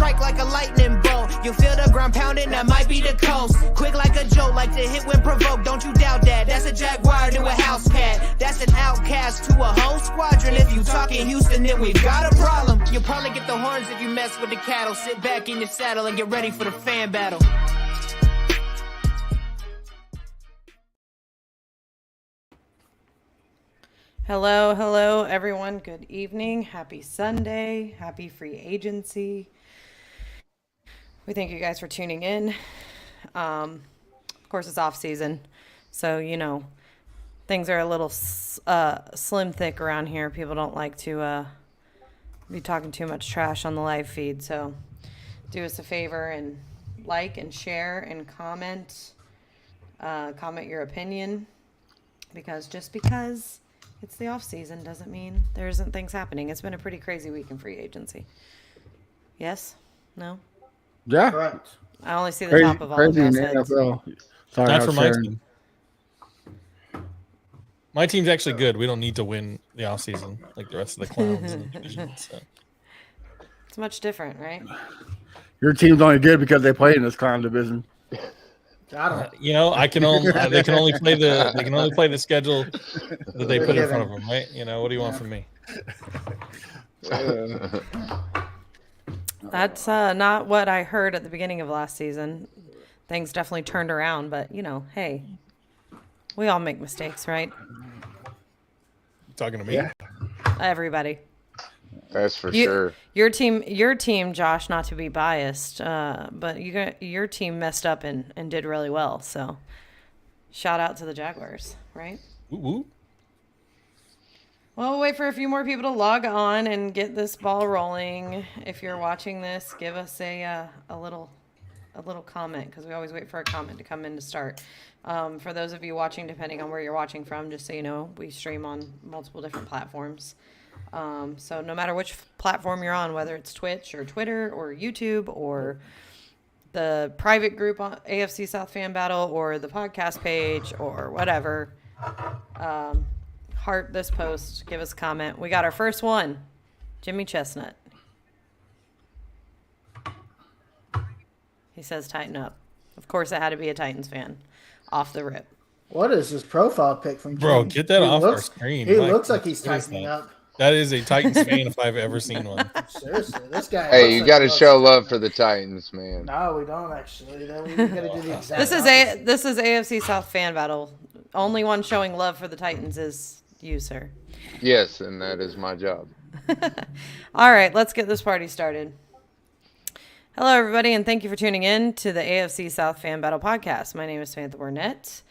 strike like a lightning bolt. You feel the ground pounding, that might be the coast. Quick like a joke, like to hit when provoked. Don't you doubt that. That's a Jaguar to a house cat. That's an outcast to a whole squadron. If you talking Houston, then we've got a problem. You'll probably get the horns if you mess with the cattle. Sit back in your saddle and get ready for the fan battle. Hello, everyone. Good evening. Happy Sunday. Happy free agency. We thank you guys for tuning in. Of course, it's off season, so things are a little slim thick around here. People don't like to be talking too much trash on the live feed, so do us a favor and like and share and comment. Comment your opinion, because just because it's the off season doesn't mean there isn't things happening. It's been a pretty crazy week in free agency. Yes? No? Yeah. Correct. I only see the top of all of crazy y'all's in heads. NFL. Sorry, Not I for was my sharing. team. My team's actually good. We don't need to win the offseason like the rest of the clowns in the division. So. It's much different, right? Your team's only good because they play in this clown division. Got him. I can only they can only play the schedule that they put in front of them, right? What do you want from me? That's not what I heard at the beginning of last season. Things definitely turned around, but hey, we all make mistakes, right? Talking to me? Yeah. Everybody. That's for sure. Your team, Josh, not to be biased, but your team messed up and did really well. So, shout out to the Jaguars, right? Woo woo. Well, we'll wait for a few more people to log on and get this ball rolling. If you're watching this, give us a little comment, because we always wait for a comment to come in to start. For those of you watching, depending on where you're watching from, just so you know, we stream on multiple different platforms. So no matter which platform you're on, whether it's Twitch or Twitter or YouTube or the private group on AFC South Fan Battle or the podcast page or whatever, heart this post, give us a comment. We got our first one, Jimmy Chestnut. He says tighten up. Of course it had to be a Titans fan off the rip. What is this profile pic from Jimmy? Bro, get that off our screen. He Like, looks like he's what is tightening that? up. That is a Titans fan if I've ever seen one. Seriously, this guy. Hey, looks you like got to he loves show it. love for the Titans, man. No, we don't actually. We got to do the exact. This is AFC South Fan Battle. Only one showing love for the Titans is you, sir. Yes, and that is my job. All right, let's get this party started. Hello, everybody, and thank you for tuning in to the AFC South Fan Battle podcast. My name is Samantha Burnett.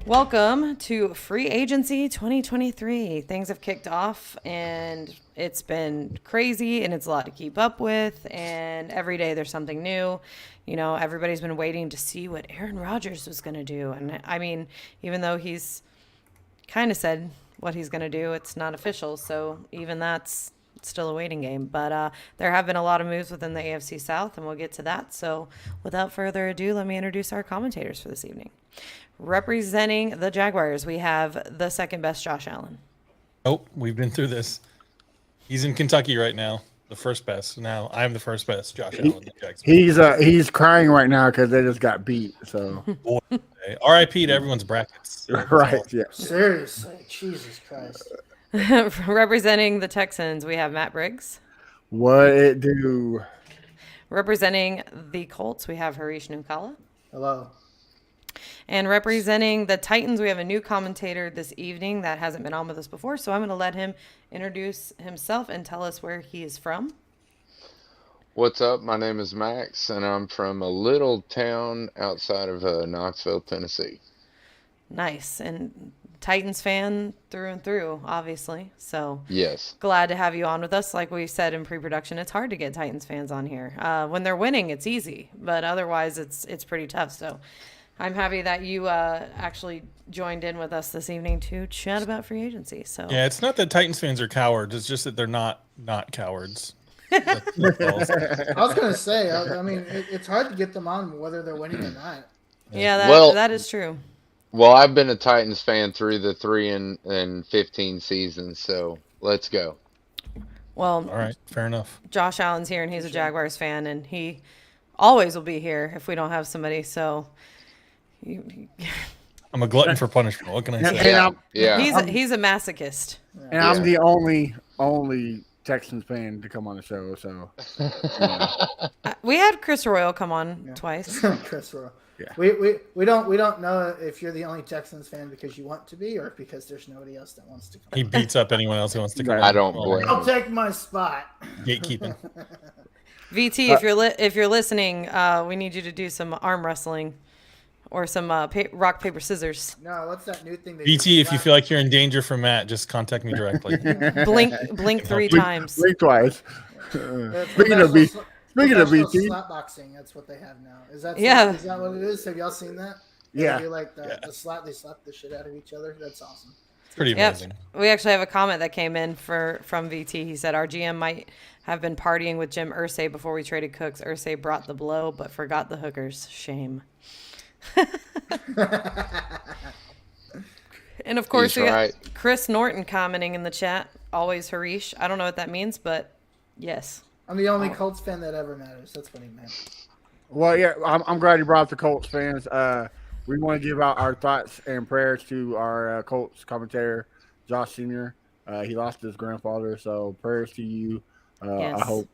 Welcome to Free Agency 2023. Things have kicked off, and it's been crazy, and it's a lot to keep up with, and every day there's something new. Everybody's been waiting to see what Aaron Rodgers was going to do, and I mean, even though he's kind of said what he's going to do, it's not official, so even that's still a waiting game. But there have been a lot of moves within the AFC South, and we'll get to that. So without further ado, let me introduce our commentators for this evening. Representing the Jaguars, we have the second best Josh Allen. Nope, we've been through this. He's in Kentucky right now, the first best. Now I'm the first best, Josh Allen. He's crying right now because they just got beat. So Boy, R.I.P. to everyone's brackets. right, yeah. Seriously, Jesus Christ. Representing the Texans, we have Matt Briggs. What it do? Representing the Colts, we have Harish Nukala. Hello. And representing the Titans, we have a new commentator this evening that hasn't been on with us before. So I'm going to let him introduce himself and tell us where he is from. What's up? My name is Max, and I'm from a little town outside of Knoxville, Tennessee. Nice. And Titans fan through and through, obviously. So Yes. glad to have you on with us. Like we said in pre-production, it's hard to get Titans fans on here. When they're winning, it's easy, but otherwise it's pretty tough. So I'm happy that you actually joined in with us this evening to chat about free agency. So Yeah, it's not that Titans fans are cowards. It's just that they're not cowards. I was gonna say. I mean, it's hard to get them on whether they're winning or not. yeah, Well- that is true. Well, I've been a Titans fan through the 3 and 15 seasons, so let's go. Well, All right, fair enough. Josh Allen's here and he's a Jaguars fan, and he always will be here if we don't have somebody. So I'm a glutton for punishment. What can I say? Yeah, yeah. he's a masochist. And I'm the only Texans fan to come on the show. So We had Chris Royal come on twice. Chris Rowe. Yeah. We don't know if you're the only Texans fan because you want to be or because there's nobody else that wants to come. He beats up anyone else who wants to come. I don't blame I'll him. take my spot. Gatekeeping. VT, if you're listening, we need you to do some arm wrestling or some rock paper scissors. No, what's that new thing? BT, if you feel like you're in danger from Matt, just contact me directly. Blink 3 times. blink twice. Speaking of BT, slap boxing, that's what they have now. Is that what it is? Have y'all seen that? Yeah. They do like the slap. They slap the shit out of each other. That's awesome. Pretty amazing. We actually have a comment that came in from VT. He said our GM might have been partying with Jim Irsay before we traded Cooks. Irsay brought the blow, but forgot the hookers. Shame. And of course, He's we got right. Chris Norton commenting in the chat. Always Harish. I don't know what that means, but yes. I'm the only Colts fan that ever matters. That's what he meant. Well, yeah, I'm glad you brought up the Colts fans. We want to give out our thoughts and prayers to our Colts commentator, Josh Senior. He lost his grandfather, so prayers to you. Yes. I hope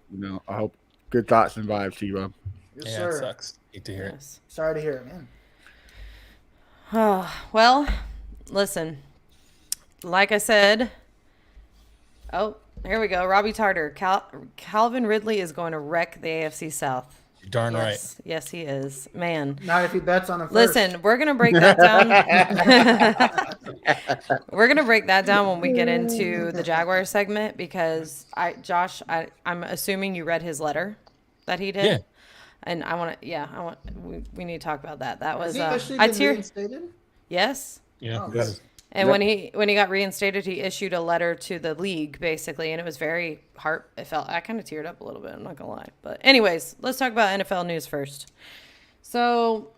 good thoughts and vibes to you, Rob. Yes, Yeah, sir. it sucks. Hate to hear it. Yes. Sorry to hear it, man. Well, listen. Like I said, oh, here we go. Robbie Tarter. Calvin Ridley is going to wreck the AFC South. You're darn right. Yes, he is. Man. Not if he bets on him first. Listen, we're going to break that down. We're going to break that down when we get into the Jaguar segment because I'm assuming you read his letter that he did. Yeah. And we need to talk about that. That was Has he actually I been tear. reinstated? Yes. Yeah. Oh, good. And when he got reinstated, he issued a letter to the league basically, and it was very I kind of teared up a little bit. I'm not gonna lie, but anyways, let's talk about NFL news first. So,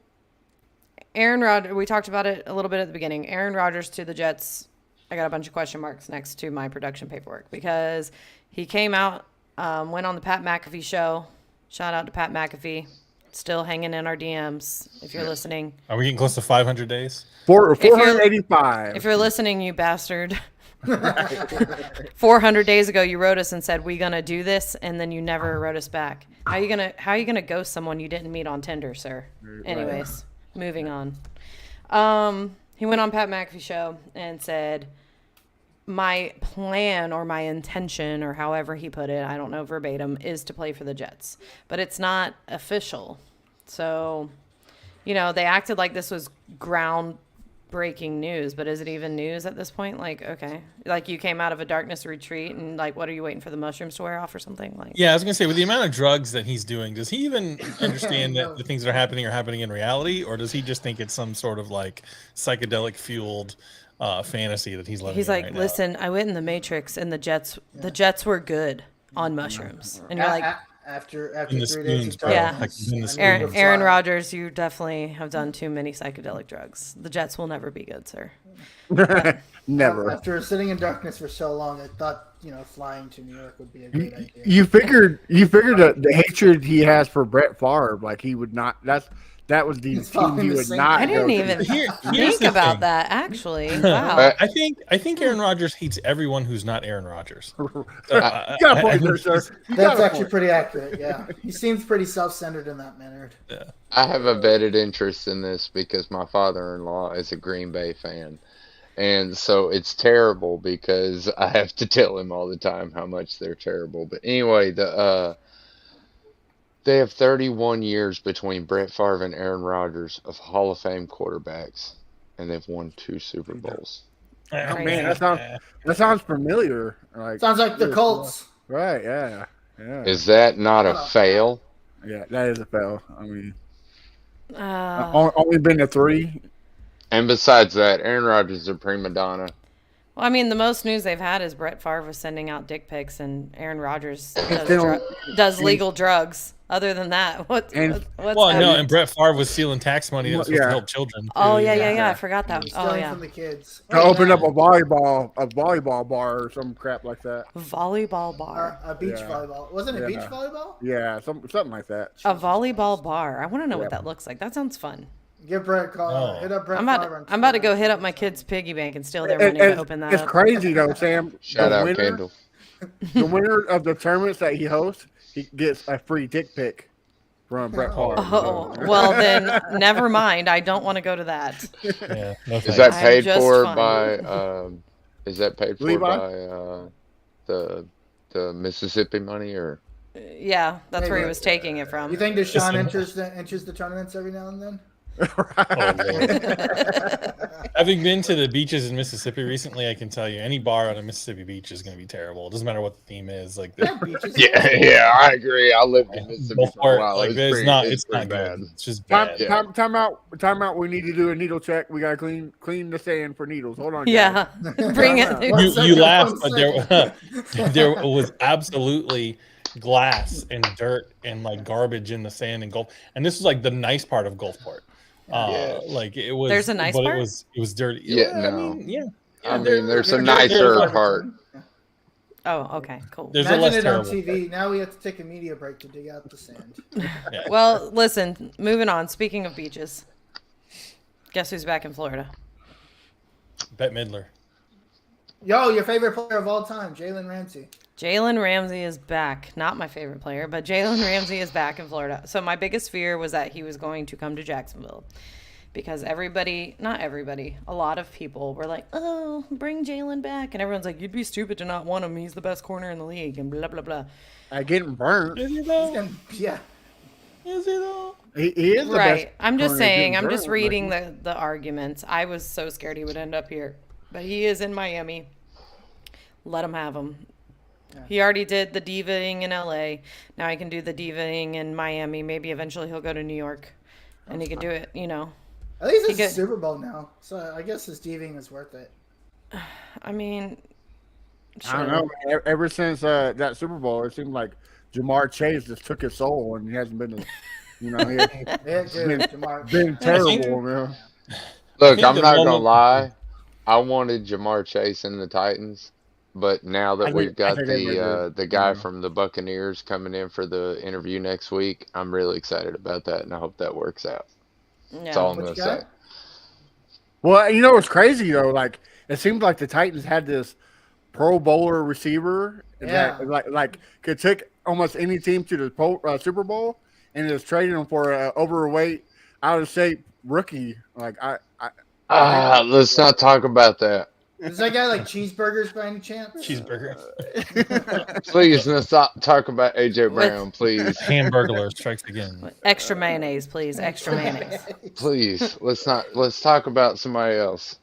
Aaron Rodgers, we talked about it a little bit at the beginning. Aaron Rodgers to the Jets. I got a bunch of question marks next to my production paperwork because he came out, went on the Pat McAfee show. Shout out to Pat McAfee. Still hanging in our DMs if you're listening. Are we getting close to 500 days? 485. If you're listening, you bastard. 400 days ago, you wrote us and said, we gonna do this, and then you never wrote us back. How are you gonna ghost someone you didn't meet on Tinder, sir? Anyways, moving on. He went on Pat McAfee show and said, my plan or my intention or however he put it, I don't know verbatim, is to play for the Jets. But it's not official. So, they acted like this was groundbreaking news, but is it even news at this point? Like, okay. Like you came out of a darkness retreat and like, what are you waiting for the mushrooms to wear off or something? Like, Yeah, I was going to say, with the amount of drugs that he's doing, does he even understand that the things that are happening in reality? Or does he just think it's some sort of like psychedelic fueled fantasy that he's living he's in like, right now? listen, I went in the Matrix and the Jets were good on mushrooms. And you're like, After In the 3 days spoons, of bro. Yeah. Like, in the Aaron- spoons. Aaron Rodgers, you definitely have done too many psychedelic drugs. The Jets will never be good, sir. Never. After sitting in darkness for so long, I thought flying to New York would be a great idea. You figured the hatred he has for Brett Favre, like he would not. That was the He's team following he the would same- not. I didn't go to. even Here's think the about thing. that, actually. Wow. I think Aaron Rodgers hates everyone who's not Aaron Rodgers. You got a point there, sir. You got That's a actually point. pretty accurate. Yeah, he seems pretty self-centered in that manner. I have a vested interest in this because my father-in-law is a Green Bay fan. And so it's terrible because I have to tell him all the time how much they're terrible. But anyway, they have 31 years between Brett Favre and Aaron Rodgers of Hall of Fame quarterbacks, and they've won 2 Super Bowls. Oh, man, that sounds familiar. Like Sounds like the Colts. Right? Yeah. Is that not a fail? Yeah, that is a fail. I mean, Well, only been to 3. And besides that, Aaron Rodgers is a prima donna. I mean, the most news they've had is Brett Favre was sending out dick pics, and Aaron Rodgers Incidentally- does legal drugs. Other than that, what's Well, happening? no, and Brett Favre was stealing tax money that was supposed to help children. Oh too, yeah. I forgot that. He's Oh stealing yeah. from the kids. To open up a volleyball bar or some crap like that. Volleyball bar. A beach Yeah. volleyball. Wasn't it beach Yeah. volleyball? Yeah, something like that. A volleyball bar. I want to know what Yeah. that looks like. That sounds fun. Give Brett a call. Oh. Hit up Brett I'm Favre about on to go Twitter. hit up my kids' piggy bank and steal their money to open that It's up. crazy though, Sam. Shout the out winner, Kendall. The winner of the tournaments that he hosts, he gets a free dick pic from Brett Favre. Oh, well then, never mind. I don't want to go to that. Yeah, no Is thanks. that I'm paid just for fine. by? Is that paid for Levi? by the Mississippi money or? Yeah, that's where he Maybe. was taking it from. You think Deshaun Listen. enters the tournaments every now and then? Oh, Lord. Having been to the beaches in Mississippi recently, I can tell you any bar on a Mississippi beach is going to be terrible. It doesn't matter what the theme is. Like, Yeah, beaches. Yeah, I agree. I lived in Mississippi both for a part, while. like, It's it's not pretty good. bad. It's just Time, bad. Yeah. time out. We need to do a needle check. We gotta clean the sand for needles. Hold on. guys. Yeah, bring it. You- One You second, laugh, one but second. there was absolutely glass and dirt and like garbage in the sand and Gulf. And this was like the nice part of Gulfport. Yeah. Like it was. There's a nice but part? it was dirty. Yeah, I no. mean, yeah. I there- mean, there's a there- nicer there- part. Oh, okay, cool. There's a Imagine less it on terrible. TV. Now we have to take a media break to dig out the sand. Well, listen. Moving on. Speaking of beaches, guess who's back in Florida? Bette Midler. Yo, your favorite player of all time, Jalen Ramsey. Jalen Ramsey is back. Not my favorite player, but Jalen Ramsey is back in Florida. So my biggest fear was that he was going to come to Jacksonville. Because not everybody, a lot of people were like, oh, bring Jalen back. And everyone's like, you'd be stupid to not want him. He's the best corner in the league and blah, blah, blah. Getting burnt. Is he though? And, yeah. Is he though? He is the Right. best I'm just corner saying, getting I'm just burnt, reading like- the arguments. I was so scared he would end up here. But he is in Miami. Let him have him. He already did the divaing in LA. Now he can do the divaing in Miami. Maybe eventually he'll go to New York. And he can do it, At least it's He a get- Super Bowl now, so I guess his DVing is worth it. I mean, I don't know. Man. Ever since that Super Bowl, it seemed like Jamar Chase just took his soul, and he hasn't been, he Yeah, dude, been, Jamar. been terrible, man. Look, think I'm the not gonna moment- lie. I wanted Jamar Chase in the Titans, but now I that think- we've I got think everybody did. the guy Yeah. from the Buccaneers coming in for the interview next week, I'm really excited about that, and I hope that works out. That's all I'm What gonna you got? say. Well, you know what's crazy though? Like it seems like the Titans had this Pro Bowler receiver Yeah. that like could take almost any team to the Super Bowl, and is trading them for an overweight, out of shape rookie. Like Let's not talk about that. Is that guy like cheeseburgers by any chance? Cheeseburger. Please, let's not talk about AJ Brown, please. Hamburglar strikes again. extra mayonnaise, please. Extra mayonnaise. Please, let's talk about somebody else.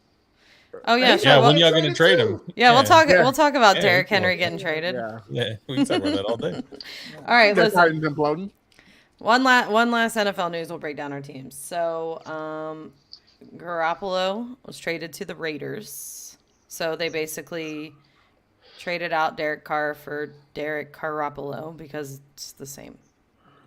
Oh, yeah, sure. Yeah, Well, when y'all gonna trade him? we'll talk Yeah. We'll talk about Yeah, Derrick cool. Henry getting traded. yeah, Yeah, we can talk about that all day. All right, the listen. Titans imploding. One last NFL news. We'll break down our teams. So, Garoppolo was traded to the Raiders. So they basically traded out Derek Carr for Derek Garoppolo because it's the same.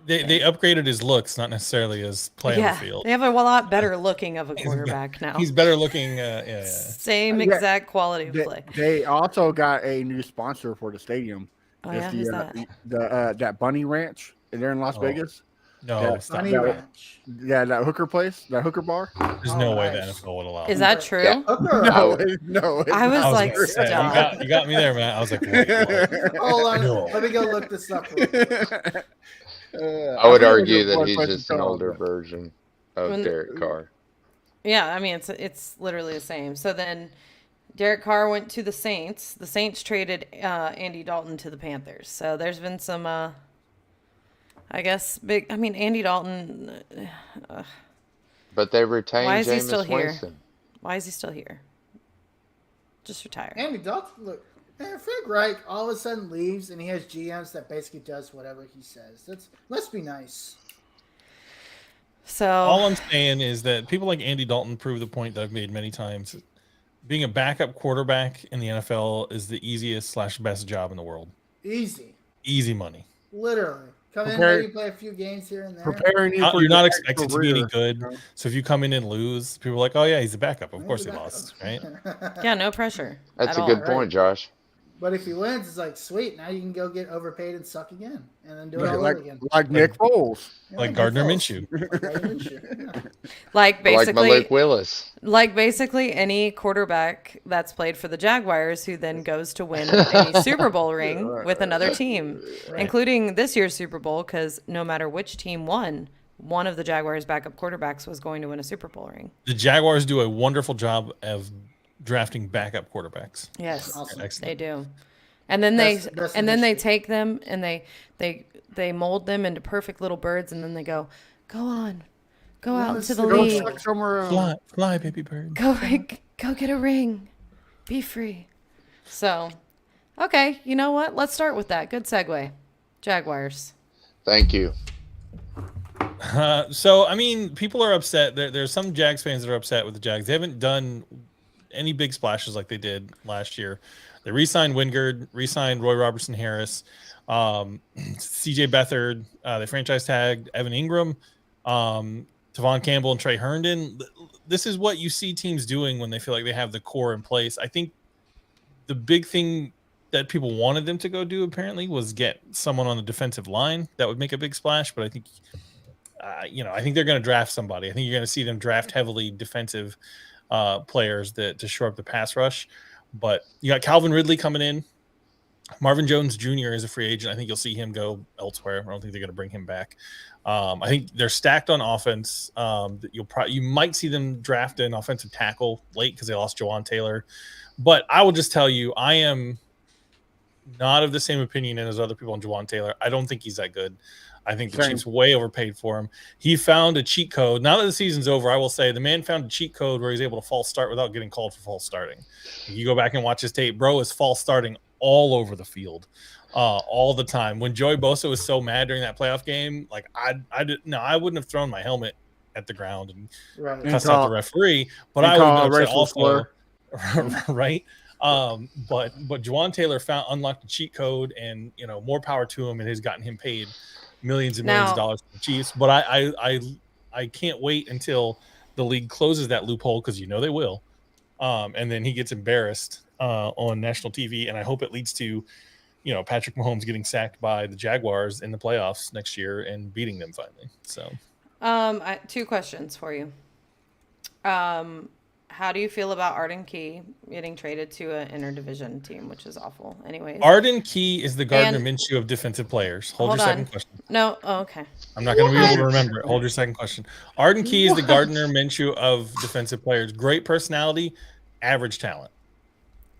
They upgraded his looks, not necessarily his play on Yeah, the field. they have a lot better looking of a quarterback now. He's better looking. Yeah. Same Yeah. exact quality of play. They also got a new sponsor for the stadium. Oh, It's yeah? Who's that? that Bunny Ranch there in Las Oh. Vegas. No, Yeah. stop. Bunny that- Ranch. Yeah, that hooker place, that hooker bar. There's no way the nice. NFL would allow. Is it. that true? Yeah. Hooker. No, it's I was not. like, gonna say, stop. you got me there, man. I was like, wait, what? Hold on. No. Let me go look this up. I would think argue it's a that fourth he's place just in an total, older but- version of When- Derek Carr. Yeah, I mean it's literally the same. So then Derek Carr went to the Saints. The Saints traded Andy Dalton to the Panthers. So there's been some I guess big Andy Dalton But they retained Why is he Jameis still here? Winston. why is he still here? Just retire. Andy Dalton, look, man, Frank Reich all of a sudden leaves and he has GMs that basically does whatever he says. Let's be nice. So All I'm saying is that people like Andy Dalton prove the point that I've made many times. Being a backup quarterback in the NFL is the easiest / best job in the world. Easy. Easy money. Literally. Come in, Prepare- maybe play a few games here and there. preparing you for You're not your expected to be any career, good. you know? So if you come in and lose, people are like, "Oh yeah, he's a backup. Of Maybe course he back lost, up. right?" Yeah, no pressure. That's at a good all. point, Josh. But if he wins, it's like sweet. Now you can go get overpaid and suck again, and then do it all like, over again. like Nick Foles. Yeah, Like Nick Gardner Foles. Minshew. Like Gardner Minshew. Yeah. Like Like basically, Malik Willis. like basically any quarterback that's played for the Jaguars who then goes to win a Super Bowl ring with another team, including this year's Super Bowl, because no matter which team won, one of the Jaguars' backup quarterbacks was going to win a Super Bowl ring. The Jaguars do a wonderful job of drafting backup quarterbacks. Yes, Awesome. Excellent. they do. And then Best they industry. take them and they mold them into perfect little birds, and then they go on, go out into the Go league, suck somewhere else. Fly, fly, baby bird. go get a ring, be free. So, okay, you know what? Let's start with that. Good segue. Jaguars. Thank you. So I mean, people are upset. There's some Jags fans that are upset with the Jags. They haven't done any big splashes like they did last year. They re-signed Wingard, re-signed Roy Robertson Harris, CJ Beathard. They franchise tagged Evan Ingram, Tavon Campbell, and Trey Herndon. This is what you see teams doing when they feel like they have the core in place. I think the big thing that people wanted them to go do apparently was get someone on the defensive line that would make a big splash. But I think, I think they're going to draft somebody. I think you're going to see them draft heavily defensive players to shore up the pass rush. But you got Calvin Ridley coming in. Marvin Jones Jr. is a free agent. I think you'll see him go elsewhere. I don't think they're going to bring him back. I think they're stacked on offense. You might see them draft an offensive tackle late because they lost Jawan Taylor. But I will just tell you, I am not of the same opinion as other people on Jawan Taylor. I don't think he's that good. I think the Same. Chiefs way overpaid for him. He found a cheat code. Now that the season's over, I will say the man found a cheat code where he's able to false start without getting called for false starting. If you go back and watch his tape, bro is false starting all over the field, all the time. When Joey Bosa was so mad during that playoff game, like I wouldn't have thrown my helmet at the ground and Right. cussed out the referee, but and I would call have a been upset racial also, slur. right? But Jawan Taylor unlocked the cheat code, and more power to him. It has gotten him paid millions and millions of dollars for the Chiefs. But I can't wait until the league closes that loophole, because they will, and then he gets embarrassed on national TV, and I hope it leads to Patrick Mahomes getting sacked by the Jaguars in the playoffs next year and beating them finally. So Two questions for you. How do you feel about Arden Key getting traded to an interdivision team, which is awful? Anyways, Arden Key is the Gardner And- Minshew of defensive players. Hold your Hold second on. question. No, oh, okay. I'm not going to be able to remember it. Hold your second question. Arden Key is the Gardner Minshew of defensive players. Great personality, average talent.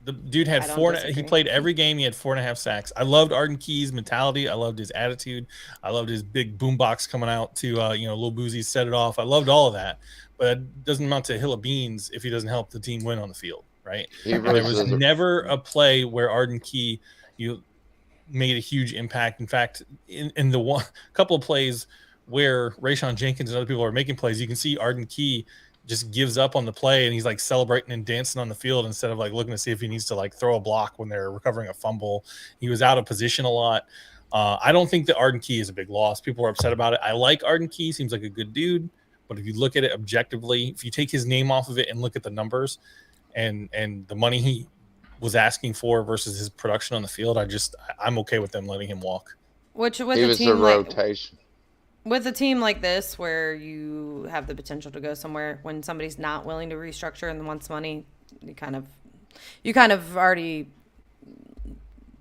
The dude had I don't four. He disagree. played every game. He had 4.5 sacks. I loved Arden Key's mentality. I loved his attitude. I loved his big boombox coming out to Lil Boozy set it off. I loved all of that. But it doesn't amount to a hill of beans if he doesn't help the team win on the field, right? He And there was was never a play where Arden Key made a huge impact. In fact, in the one couple of plays where Rayshon Jenkins and other people are making plays, you can see Arden Key just gives up on the play, and he's like celebrating and dancing on the field instead of like looking to see if he needs to like throw a block when they're recovering a fumble. He was out of position a lot. I don't think that Arden Key is a big loss. People are upset about it. I like Arden Key. Seems like a good dude. But if you look at it objectively, if you take his name off of it and look at the numbers and the money he was asking for versus his production on the field, I'm okay with them letting him walk. Which with he a was the team like rotation. with a team like this, where you have the potential to go somewhere, when somebody's not willing to restructure and wants money, you kind of already.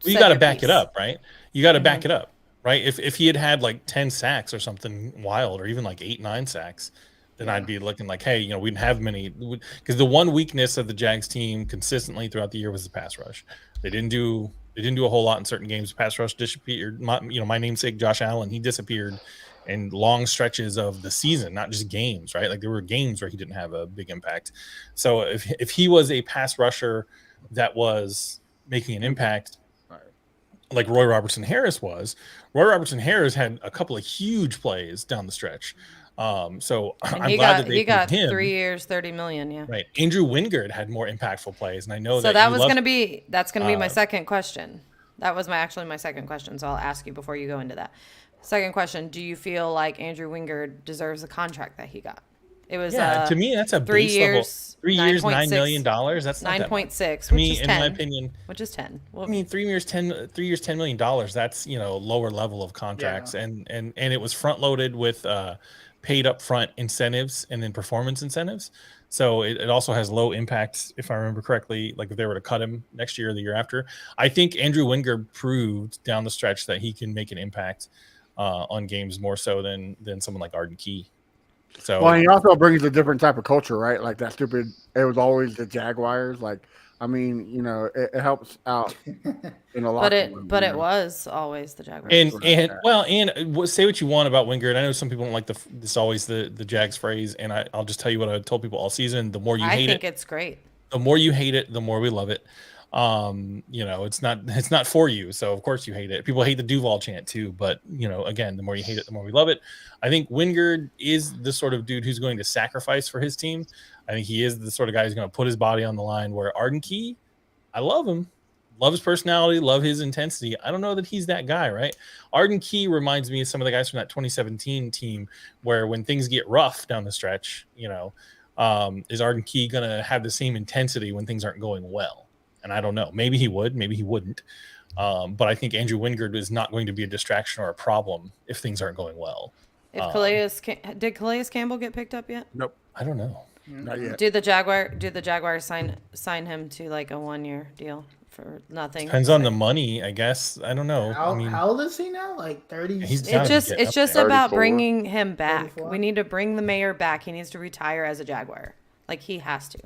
You said got to your back piece. it up, right? You got to back it up, right? If he had like 10 sacks or something wild, or even like 8-9 sacks, then I'd be looking like, hey, we didn't have many. Because the one weakness of the Jags team consistently throughout the year was the pass rush. They didn't do a whole lot in certain games. Pass rush disappeared. My namesake Josh Allen, he disappeared in long stretches of the season, not just games, right? Like there were games where he didn't have a big impact. So if he was a pass rusher that was making an impact, like Roy Robertson Harris was, Roy Robertson Harris had a couple of huge plays down the stretch. So And I'm he glad got that they he got picked him. 3 years, $30 million. Yeah. Right. Andrew Wingard had more impactful plays, and I know So that was going gonna be my Uh, second question. That was my second question. So I'll ask you before you go into that. Second question: do you feel like Andrew Wingard deserves the contract that he got? It was Yeah, to me, that's a 3 base level. years, 3 years, $9 $9.6 million. That's not that much. 9.6, To which me, is in 10. my opinion, Which is 10. Well, I mean, 3 years, $10 million. That's, lower level of contracts, and it was front loaded with paid upfront incentives and then performance incentives. So it also has low impact, if I remember correctly. Like if they were to cut him next year or the year after, I think Andrew Wingard proved down the stretch that he can make an impact on games more so than someone like Arden Key. So Well, he also brings a different type of culture, right? Like that stupid. It was always the Jaguars. Like, I mean, it helps out in a lot. but it was always the Jaguars. and say what you want about Wingard. I know some people don't like this always the Jags phrase, and I'll just tell you what I told people all season. The more you hate it, I think it's great. the more you hate it, the more we love it. It's not for you, so of course you hate it. People hate the Duval chant too, but again, the more you hate it, the more we love it. I think Wingard is the sort of dude who's going to sacrifice for his team. I think he is the sort of guy who's going to put his body on the line. Where Arden Key, I love him, love his personality, love his intensity. I don't know that he's that guy, right? Arden Key reminds me of some of the guys from that 2017 team, where when things get rough down the stretch, is Arden Key going to have the same intensity when things aren't going well? And I don't know. Maybe he would. Maybe he wouldn't. But I think Andrew Wingard is not going to be a distraction or a problem if things aren't going well. Did Calais Campbell get picked up yet? Nope, I don't know. not yet. Did the Jaguars sign him to like a 1-year deal for nothing? Depends on the money, I guess. I don't know. How old is he now? Like 30? He's gotta be getting It's up just there. about 34. bringing him back. 34? We need to bring the mayor back. He needs to retire as a Jaguar. Like he has to.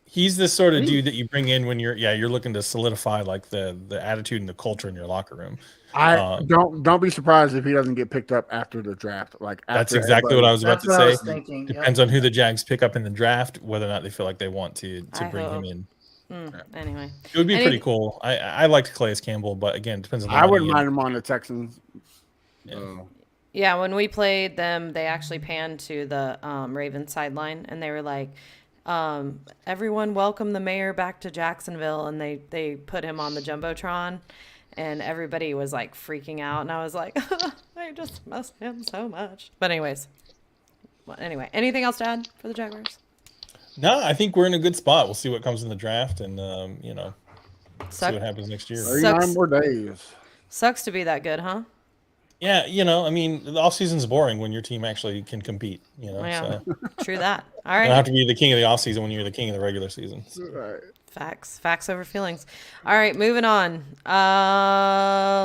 He's the sort of dude that you bring in when you're looking to solidify like the attitude and the culture in your locker room. I don't be surprised if he doesn't get picked up after the draft. Like That's after exactly what I was about That's to what I say. was thinking. Depends on who the Jags pick up in the draft, whether or not they feel like they want to I bring hope. him in. Anyway, It would be Any- pretty cool. I liked Calais Campbell, but again, it depends on the I money wouldn't and- mind him on the Texans. yeah, when we played them, they actually panned to the Ravens sideline, and they were like, everyone welcome the mayor back to Jacksonville, and they put him on the Jumbotron, and everybody was like freaking out, and I was like, I just miss him so much. But anyways, anything else to add for the Jaguars? No, I think we're in a good spot. We'll see what comes in the draft, and see what happens next year. 39 more days. Sucks to be that good, huh? Yeah, I mean, the offseason's boring when your team actually can compete. Yeah, So true that. All you right. don't have to be the king of the offseason when you're the king of the regular season. Right. Facts over feelings. All right, moving on.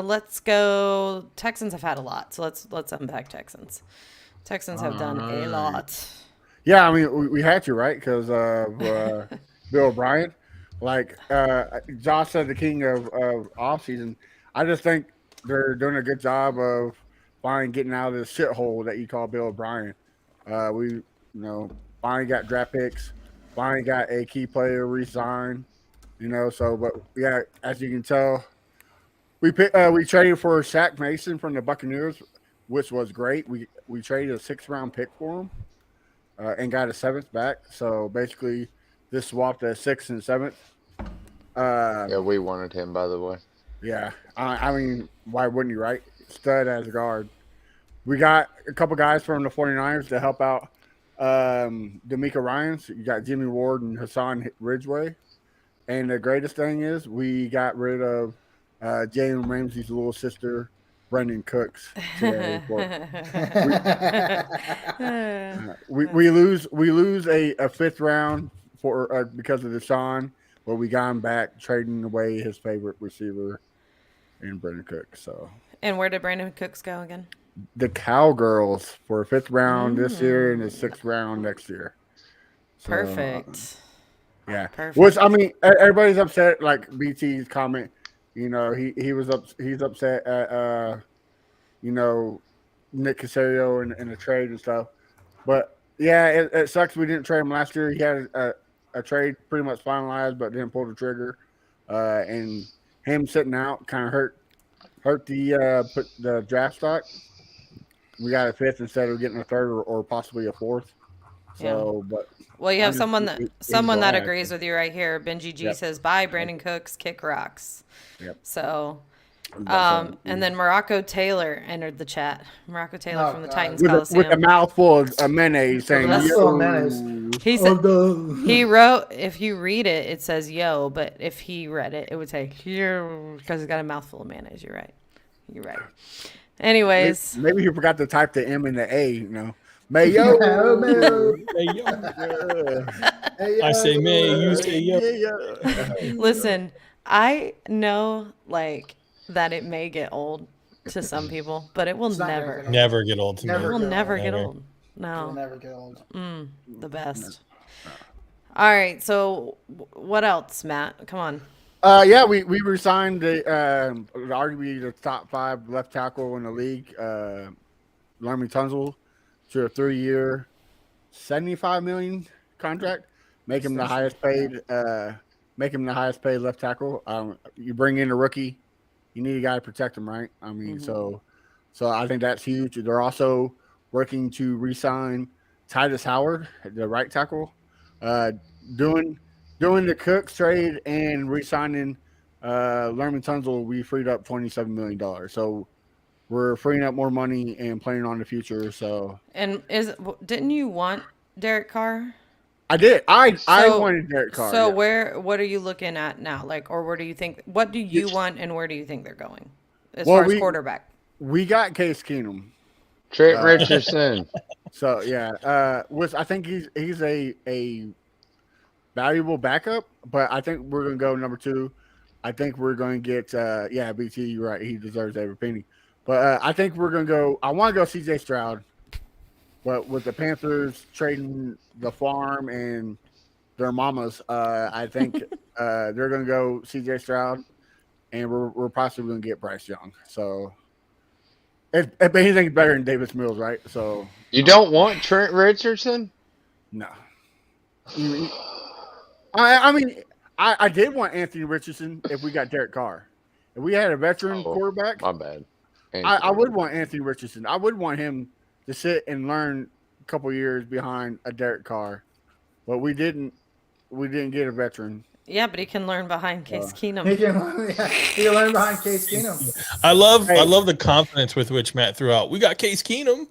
Let's go. Texans have had a lot, so let's unpack Texans. Texans have done a lot. Yeah, I mean, we had to, right? Because Bill O'Brien. Like Josh said, the king of offseason. I just think they're doing a good job of finally getting out of this shithole that you call Bill O'Brien. We finally got draft picks, finally got a key player re-signed, but yeah, as you can tell, we traded for Shaq Mason from the Buccaneers, which was great. We traded a 6th-round pick for him and got a 7th back. So basically, this swapped a 6th and 7th. Yeah, we wanted him, by the way. Yeah, I mean, why wouldn't you, right? Stud as a guard. We got a couple guys from the 49ers to help out D'Amico Ryans. You got Jimmy Ward and Hassan Ridgeway. And the greatest thing is we got rid of Jalen Ramsey's little sister, Brendan Cooks. We lose a 5th round for because of Deshaun, but we got him back trading away his favorite receiver in Brendan Cooks. So. And where did Brandon Cooks go again? The Cowgirls for a 5th round this year and a 6th round next year. So, Perfect. Yeah. Perfect. Which I mean, everybody's upset. Like BT's comment, he's upset at Nick Casario and the trade and stuff. But yeah, it sucks we didn't trade him last year. He had a trade pretty much finalized, but didn't pull the trigger. And him sitting out kind of hurt the draft stock. We got a 5th instead of getting a 3rd or possibly a 4th. So, but well, you have someone that glad. agrees with you right here. Benji G says, "Bye, Brandon Cooks, kick rocks." Yep. So, And then Morocco Taylor entered the chat. Morocco Taylor Oh, from the God. Titans with a Coliseum. mouthful of mayonnaise saying, That's "Yo." so menace. He Oh, said no. he wrote. If you read it, it says "yo," but if he read it, it would say "yo" because it's got a mouthful of mayonnaise. You're right. You're right. Anyways, Maybe he forgot to type the M and the A. You know, Mayo. Oh, Mayo. Hey, yo. Yeah. Hey, I say may, you say yo. Yeah. listen, I know like that it may get old to some people, but it will It's not gonna never. get old. Never get old to Never It me. will get never old. get Never. old. It'll No, never get old. the best. All right, so what else, Matt? Come on. Yeah, we resigned arguably the top 5 left tackle in the league, Laremy Tunsil, to a 3-year, $75 million contract. Make him the highest paid. Make him the highest paid left tackle. You bring in a rookie, you need a guy to protect him, right? I mean, so I think that's huge. They're also working to re-sign Titus Howard, the right tackle, doing the Cooks trade and re-signing Laremy Tunsil. We freed up $27 million. So we're freeing up more money and planning on the future. So And didn't you want Derek Carr? I did. I So- wanted Derek Carr. So yeah. what are you looking at now? Like, or where do you think? What do you want, and where do you think they're going as Well, far as we- quarterback? We got Case Keenum. Trent Richardson. So yeah, I think he's a valuable backup, but I think we're gonna go number 2. I think we're going to get BT. You're right. He deserves every penny. But I think we're gonna go. I want to go CJ Stroud, but with the Panthers trading the farm and their mamas, I think they're gonna go CJ Stroud, and we're possibly gonna get Bryce Young. So. If anything's better than Davis Mills, right? So You don't want Trent Richardson? no. I mean, I did want Anthony Richardson if we got Derek Carr. If we had a veteran quarterback, My bad. I would want Anthony Richardson. I would want him to sit and learn a couple years behind a Derek Carr, but we didn't get a veteran. Yeah, but he can learn behind Case Keenum. He can learn behind Case Keenum. I love the confidence with which Matt threw out. We got Case Keenum.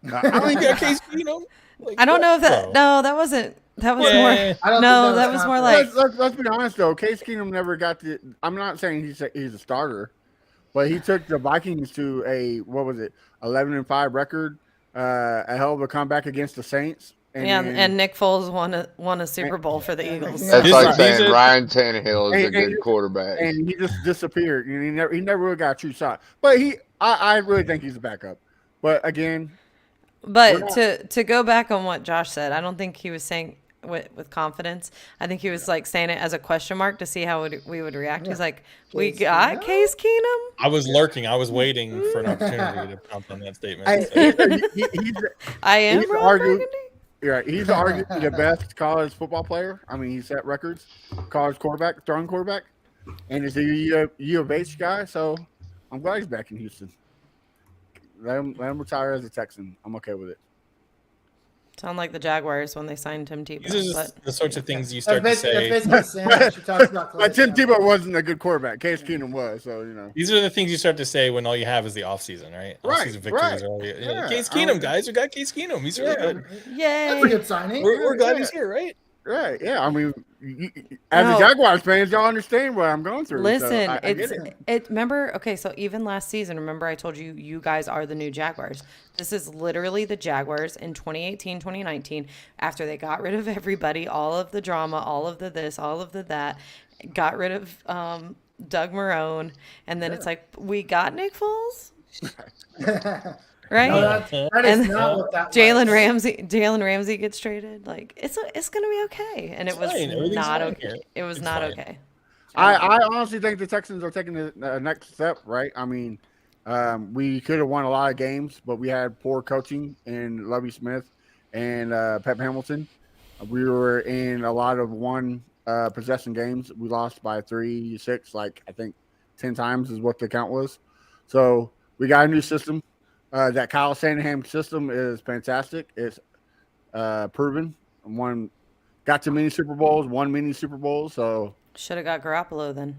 We got Case Keenum. Like, I don't know if that. bro. No, that wasn't. That was Yeah. more. I don't No, think that was more confidence. like. Let's be honest though. Case Keenum never got the. I'm not saying he's a starter, but he took the Vikings to a 11-5 record, a hell of a comeback against the Saints. And Nick Foles won a Super Bowl for the Eagles. That's These like are- saying these are- Ryan Tannehill is a And- good quarterback. and he just disappeared. He never really got a true shot. But I really think he's a backup. But again, But to go back on what Josh said, I don't think he was saying with confidence. I think he was like saying it as a question mark to see how we would react. He's like, "We Case got Keenum? Case Keenum." I was lurking. I was waiting for an opportunity to pounce on that statement. he's I am He's Ron argued- Burgundy. right. He's arguably the best college football player. I mean, he set records, college quarterback, throwing quarterback, and he's a U of H guy. So I'm glad he's back in Houston. Let him retire as a Texan. I'm okay with it. Sound like the Jaguars when they signed Tim These are Tebow. just But the sorts of things you That's start to basically, say. that's basically the same as she talks about. But Tim Clayton. Tebow wasn't a good quarterback. Case Keenum was. So These are the things you start to say when all you have is the offseason, right? Right, Off-season victories right. are all you know, Yeah, Case I don't- Keenum, guys. We got Case Keenum. He's really good. That's a yay! good signing. We're glad Yeah. he's here, right? right, yeah. I mean, as No. a Jaguars fans, y'all understand what I'm going through. so Listen, I get it. Remember, okay, so even last season, remember I told you guys are the new Jaguars. This is literally the Jaguars in 2018, 2019, after they got rid of everybody, all of the drama, all of the this, all of the that, got rid of Doug Marrone, and then it's like, we got Nick Foles? Right? No, that is And not what that Jalen was. Ramsey gets traded. Like it's gonna be okay, and it was fine. Everything's not fine okay. here. It was It's not fine. okay. I honestly think the Texans are taking the next step, right? I mean, we could have won a lot of games, but we had poor coaching in Lovie Smith and Pep Hamilton. We were in a lot of one possession games. We lost by 3-6, like I think 10 times is what the count was. So we got a new system. That Kyle Shanahan system is fantastic. It's proven. Got to many Super Bowls, won many Super Bowls. So Should have got Garoppolo then.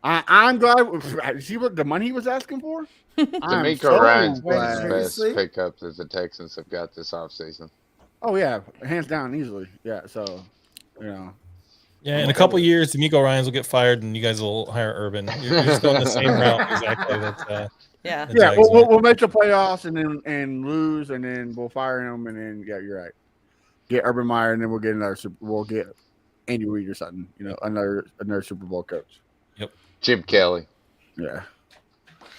I'm glad. See what the money he was asking for? I'm D'Amico so Ryan's Wait, one of the glad. best seriously? pickups that the Texans have got this offseason. Oh yeah, hands down, easily. Yeah, so Yeah, in a couple years, D'Amico Ryans will get fired, and you guys will hire Urban. You're just going the same route exactly. Yeah. The yeah, Jags we'll make the playoffs and lose, and then we'll fire him, and then yeah, you're right. Get Urban Meyer, and then we'll get we'll get Andy Reid or something. Another Super Bowl coach. Jim Kelly. Yeah,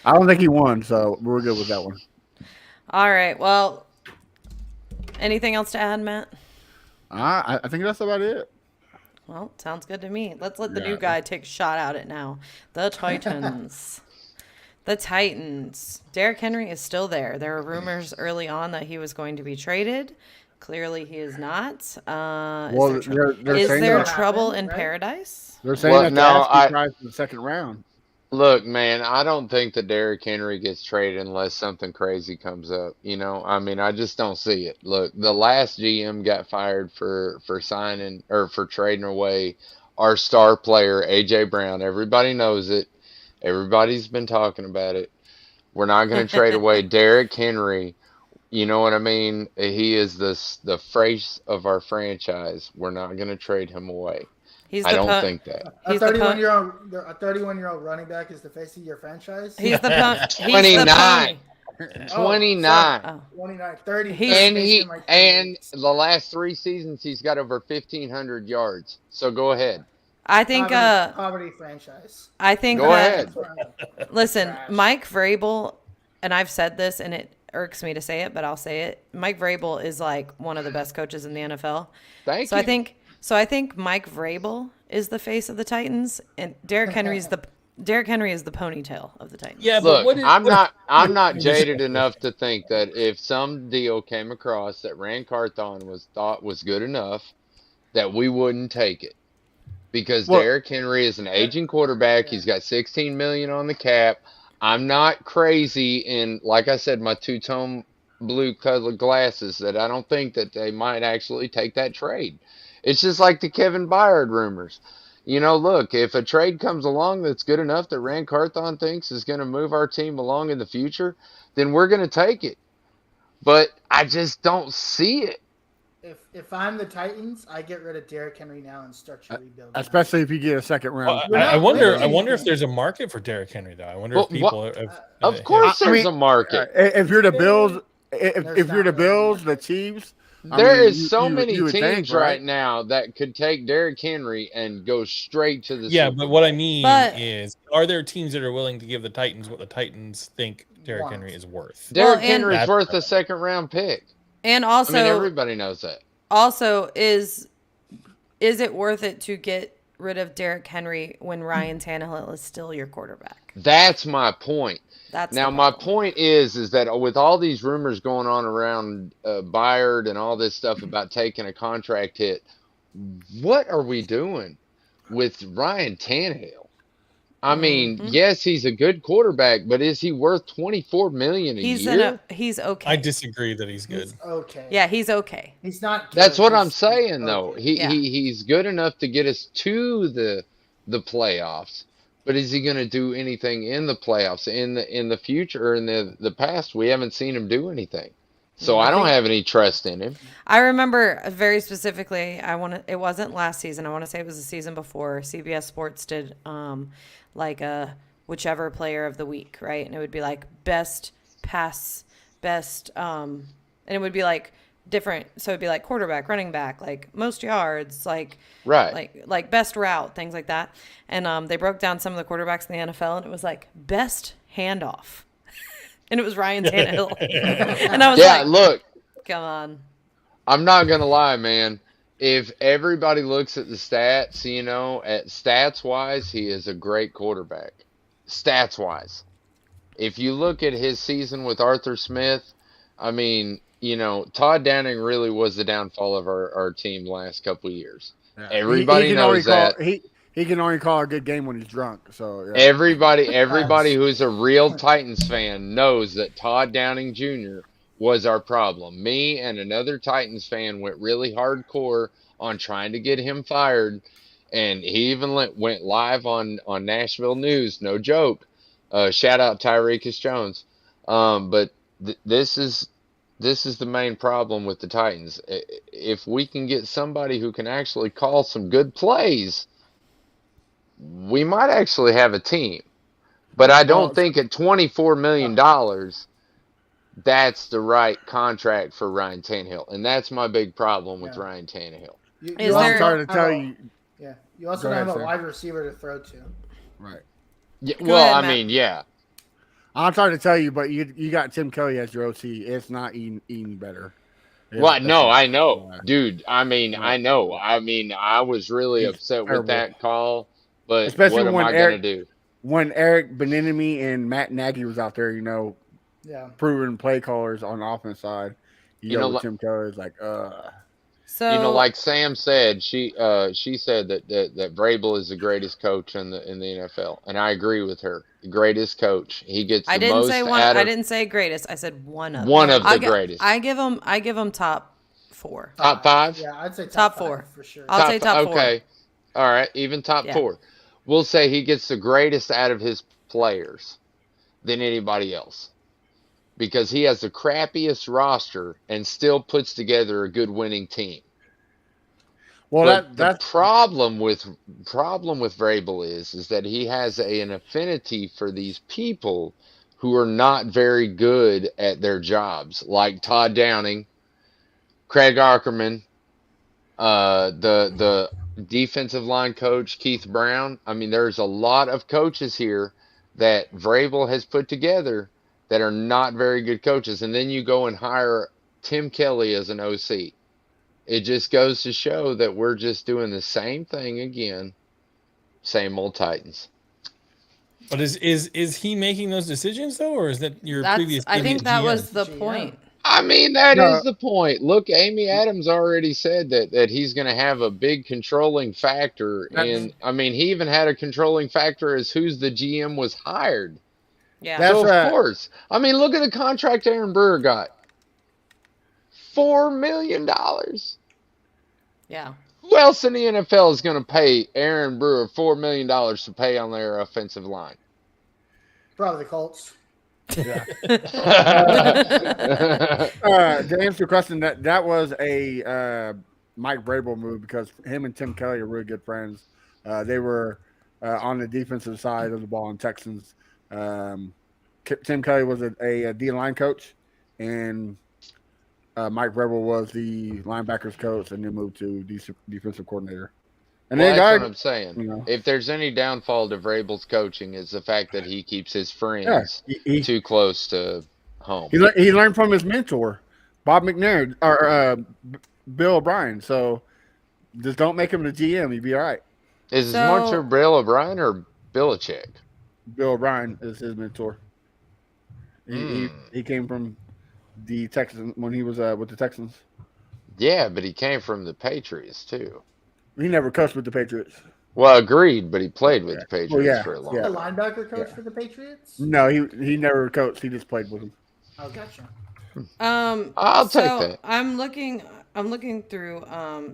I don't think he won, so we're good with that one. All right. Well, anything else to add, Matt? I think that's about it. Well, sounds good to me. Let's let the Yeah. new guy take a shot at it now. The Titans. The Titans. Derrick Henry is still there. There were rumors early on that he was going to be traded. Clearly, he is not. Well, is there, they're is saying there that- trouble happened, in right? paradise? They're saying Well, that no, the asking I- price in the second round. Look, man, I don't think that Derrick Henry gets traded unless something crazy comes up. I mean, I just don't see it. Look, the last GM got fired for signing or for trading away our star player AJ Brown. Everybody knows it. Everybody's been talking about it. We're not going to trade away Derrick Henry. You know what I mean? He is the face of our franchise. We're not going to trade him away. He's I the don't po- think that. A He's the 31-year-old running back is the face of your franchise. He's the pony. 29. Oh, 29. Oh. 29, 30. He's- And Face he in my and favorites. the last 3 seasons he's got over 1,500 yards. So go ahead. I think. Poverty franchise. I think Go that. ahead. Listen, Trash. Mike Vrabel, and I've said this, and it irks me to say it, but I'll say it. Mike Vrabel is like one of the best coaches in the NFL. Thank So you. I think Mike Vrabel is the face of the Titans, and Derrick Henry is the ponytail of the Titans. Yeah, but Look, I'm not jaded enough to think that if some deal came across that Rand Carthon thought was good enough, that we wouldn't take it. Because Well- Derrick Henry is an aging quarterback. He's got 16 million on the cap. I'm not crazy in, like I said, my two-tone blue colored glasses that I don't think that they might actually take that trade. It's just like the Kevin Byard rumors. Look, if a trade comes along that's good enough that Rand Carthon thinks is going to move our team along in the future, then we're going to take it. But I just don't see it. If I'm the Titans, I get rid of Derrick Henry now and start your rebuild. now. Especially if you get a second round. Well, I wonder. I winning wonder if anything. there's a market for Derrick Henry, though. I wonder Well, if people. Have, Of course, I there's mean, a market. If you're the Bills, if There's you're the not Bills, really. the Chiefs, There is so you many would teams think, right now that could take Derrick Henry and go straight to the Yeah, Super but Bowl. what I mean But- is, are there teams that are willing to give the Titans what the Titans think Derrick Want. Henry is worth? Derrick Well, and- Henry's That's- worth a second round pick. And I also, mean, everybody knows that. is it worth it to get rid of Derrick Henry when Ryan Tannehill is still your quarterback? That's my point. That's Now, the my problem. point is that with all these rumors going on around Byard and all this stuff about taking a contract hit, what are we doing with Ryan Tannehill? I mean, Mm-hmm. yes, he's a good quarterback, but is he worth $24 million a year? He's okay. I disagree that he's good. He's okay. Yeah, he's okay. He's not. Good. That's what I'm He's saying, though. okay. He, Yeah. he's good enough to get us to the playoffs, but is he going to do anything in the playoffs in the future or in the past? We haven't seen him do anything, so I don't have any trust in him. I remember very specifically. It wasn't last season. I want to say it was the season before. CBS Sports did like a whichever player of the week, right? And it would be like best pass, best, and it would be like different. So it'd be like quarterback, running back, like most yards, like Right. like best route, things like that. And they broke down some of the quarterbacks in the NFL, and it was like best handoff, and it was Ryan Tannehill. And I was Yeah, like, look, come on. I'm not going to lie, man. If everybody looks at the stats, at stats wise, he is a great quarterback. Stats wise. If you look at his season with Arthur Smith, I mean, Todd Downing really was the downfall of our team the last couple of years. Yeah. Everybody can only knows that. He can only call a good game when he's drunk. So yeah. Everybody who's a real Titans fan knows that Todd Downing Jr. was our problem. Me and another Titans fan went really hardcore on trying to get him fired, And he even went live on Nashville News. No joke. Shout out Tyrekus Jones. But this is the main problem with the Titans. If we can get somebody who can actually call some good plays, we might actually have a team. But I don't think at $24 million, that's the right contract for Ryan Tannehill. And that's my big problem with Ryan Tannehill. Is also there- I'm trying to tell you. Yeah, you also Go don't ahead, have a sir. wide receiver to throw to. Right. Yeah, Go well, ahead, I Matt. mean, yeah. I'm trying to tell you, but you got Tim Kelly as your OC. It's not eating better. What? No, I know, Yeah. dude. I mean, I know. I mean, I was really He's upset with terrible. that call, but Especially what am when I Eric- gonna do? When Eric Bieniemy and Matt Nagy was out there, Yeah. proven play callers on the offense side, You know, Tim Kelly is like, So You know, like Sam said, she said that Vrabel is the greatest coach in the NFL, and I agree with her. The greatest coach. He gets the I didn't most say one. out of I didn't say greatest. I said one of. One of the I gi- greatest. I give him top 4. top five. Yeah, I'd say Top top, four. five for sure. I'll say top 4. Okay, all right, even top Yeah. 4. We'll say he gets the greatest out of his players than anybody else because he has the crappiest roster and still puts together a good winning team. well, But that's the problem with Vrabel is that he has an affinity for these people who are not very good at their jobs, like Todd Downing, Craig Ackerman, the defensive line coach Keith Brown. I mean, there's a lot of coaches here that Vrabel has put together that are not very good coaches, and then you go and hire Tim Kelly as an OC. It just goes to show that we're just doing the same thing again. Same old Titans. But is he making those decisions though, or is that your previous? I think that was the GM. point. I mean, that No. is the point. Look, Amy Adams already said that he's going to have a big controlling factor. And, I mean, he even had a controlling factor as who's the GM was hired. Yeah. That's So, right. of course. I mean, look at the contract Aaron Brewer got. $4 million. Yeah. Who else in the NFL is going to pay Aaron Brewer $4 million to pay on their offensive line? Probably the Colts. to answer your question, that was a Mike Vrabel move because him and Tim Kelly are really good friends. They were on the defensive side of the ball in Texans. Tim Kelly was a D line coach, and Mike Vrabel was the linebackers coach, and then moved to defensive coordinator. And Well, then that's what I'm saying. you know. If there's any downfall to Vrabel's coaching, it's the fact that he keeps his friends he too close to home. he learned from his mentor, Bob McNair or Bill O'Brien. So just don't make him the GM. You'd be all right. Is So- it more to Bill O'Brien or Belichick? Bill O'Brien is his mentor. Hmm. He came from the Texans when he was with the Texans. Yeah, but he came from the Patriots too. He never coached with the Patriots. Well, agreed, but he played with the Patriots yeah, for a long yeah. The time. linebacker coach Yeah. for the Patriots? No, he never coached. He just played with them. Oh, gotcha. I'll take so that. I'm looking through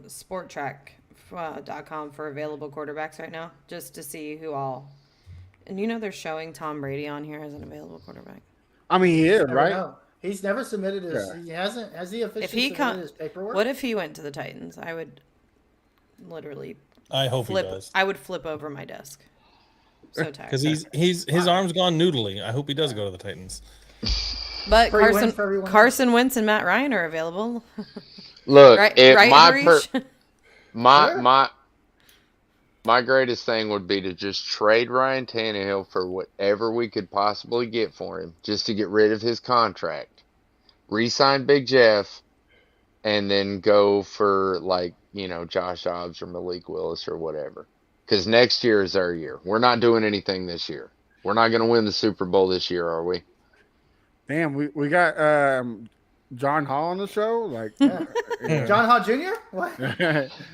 sporttrack.com for available quarterbacks right now just to see who all. And they're showing Tom Brady on here as an available quarterback. I mean, he is Never right. know. He's never submitted his. Yeah. He hasn't. Has he officially If he submitted con- his paperwork? What if he went to the Titans? I would literally I hope he flip. does. I would flip over my desk. So tired. Because his arm's gone noodly. I hope he does go to the Titans. But Free win for everyone Carson Wentz and Matt Ryan are available. Look, right, if right, Harish? my greatest thing would be to just trade Ryan Tannehill for whatever we could possibly get for him, just to get rid of his contract, re-sign Big Jeff, and then go for Josh Dobbs or Malik Willis or whatever. Because next year is our year. We're not doing anything this year. We're not going to win the Super Bowl this year, are we? Damn, we got John Hall on the show. Like, John Hall Jr.? What?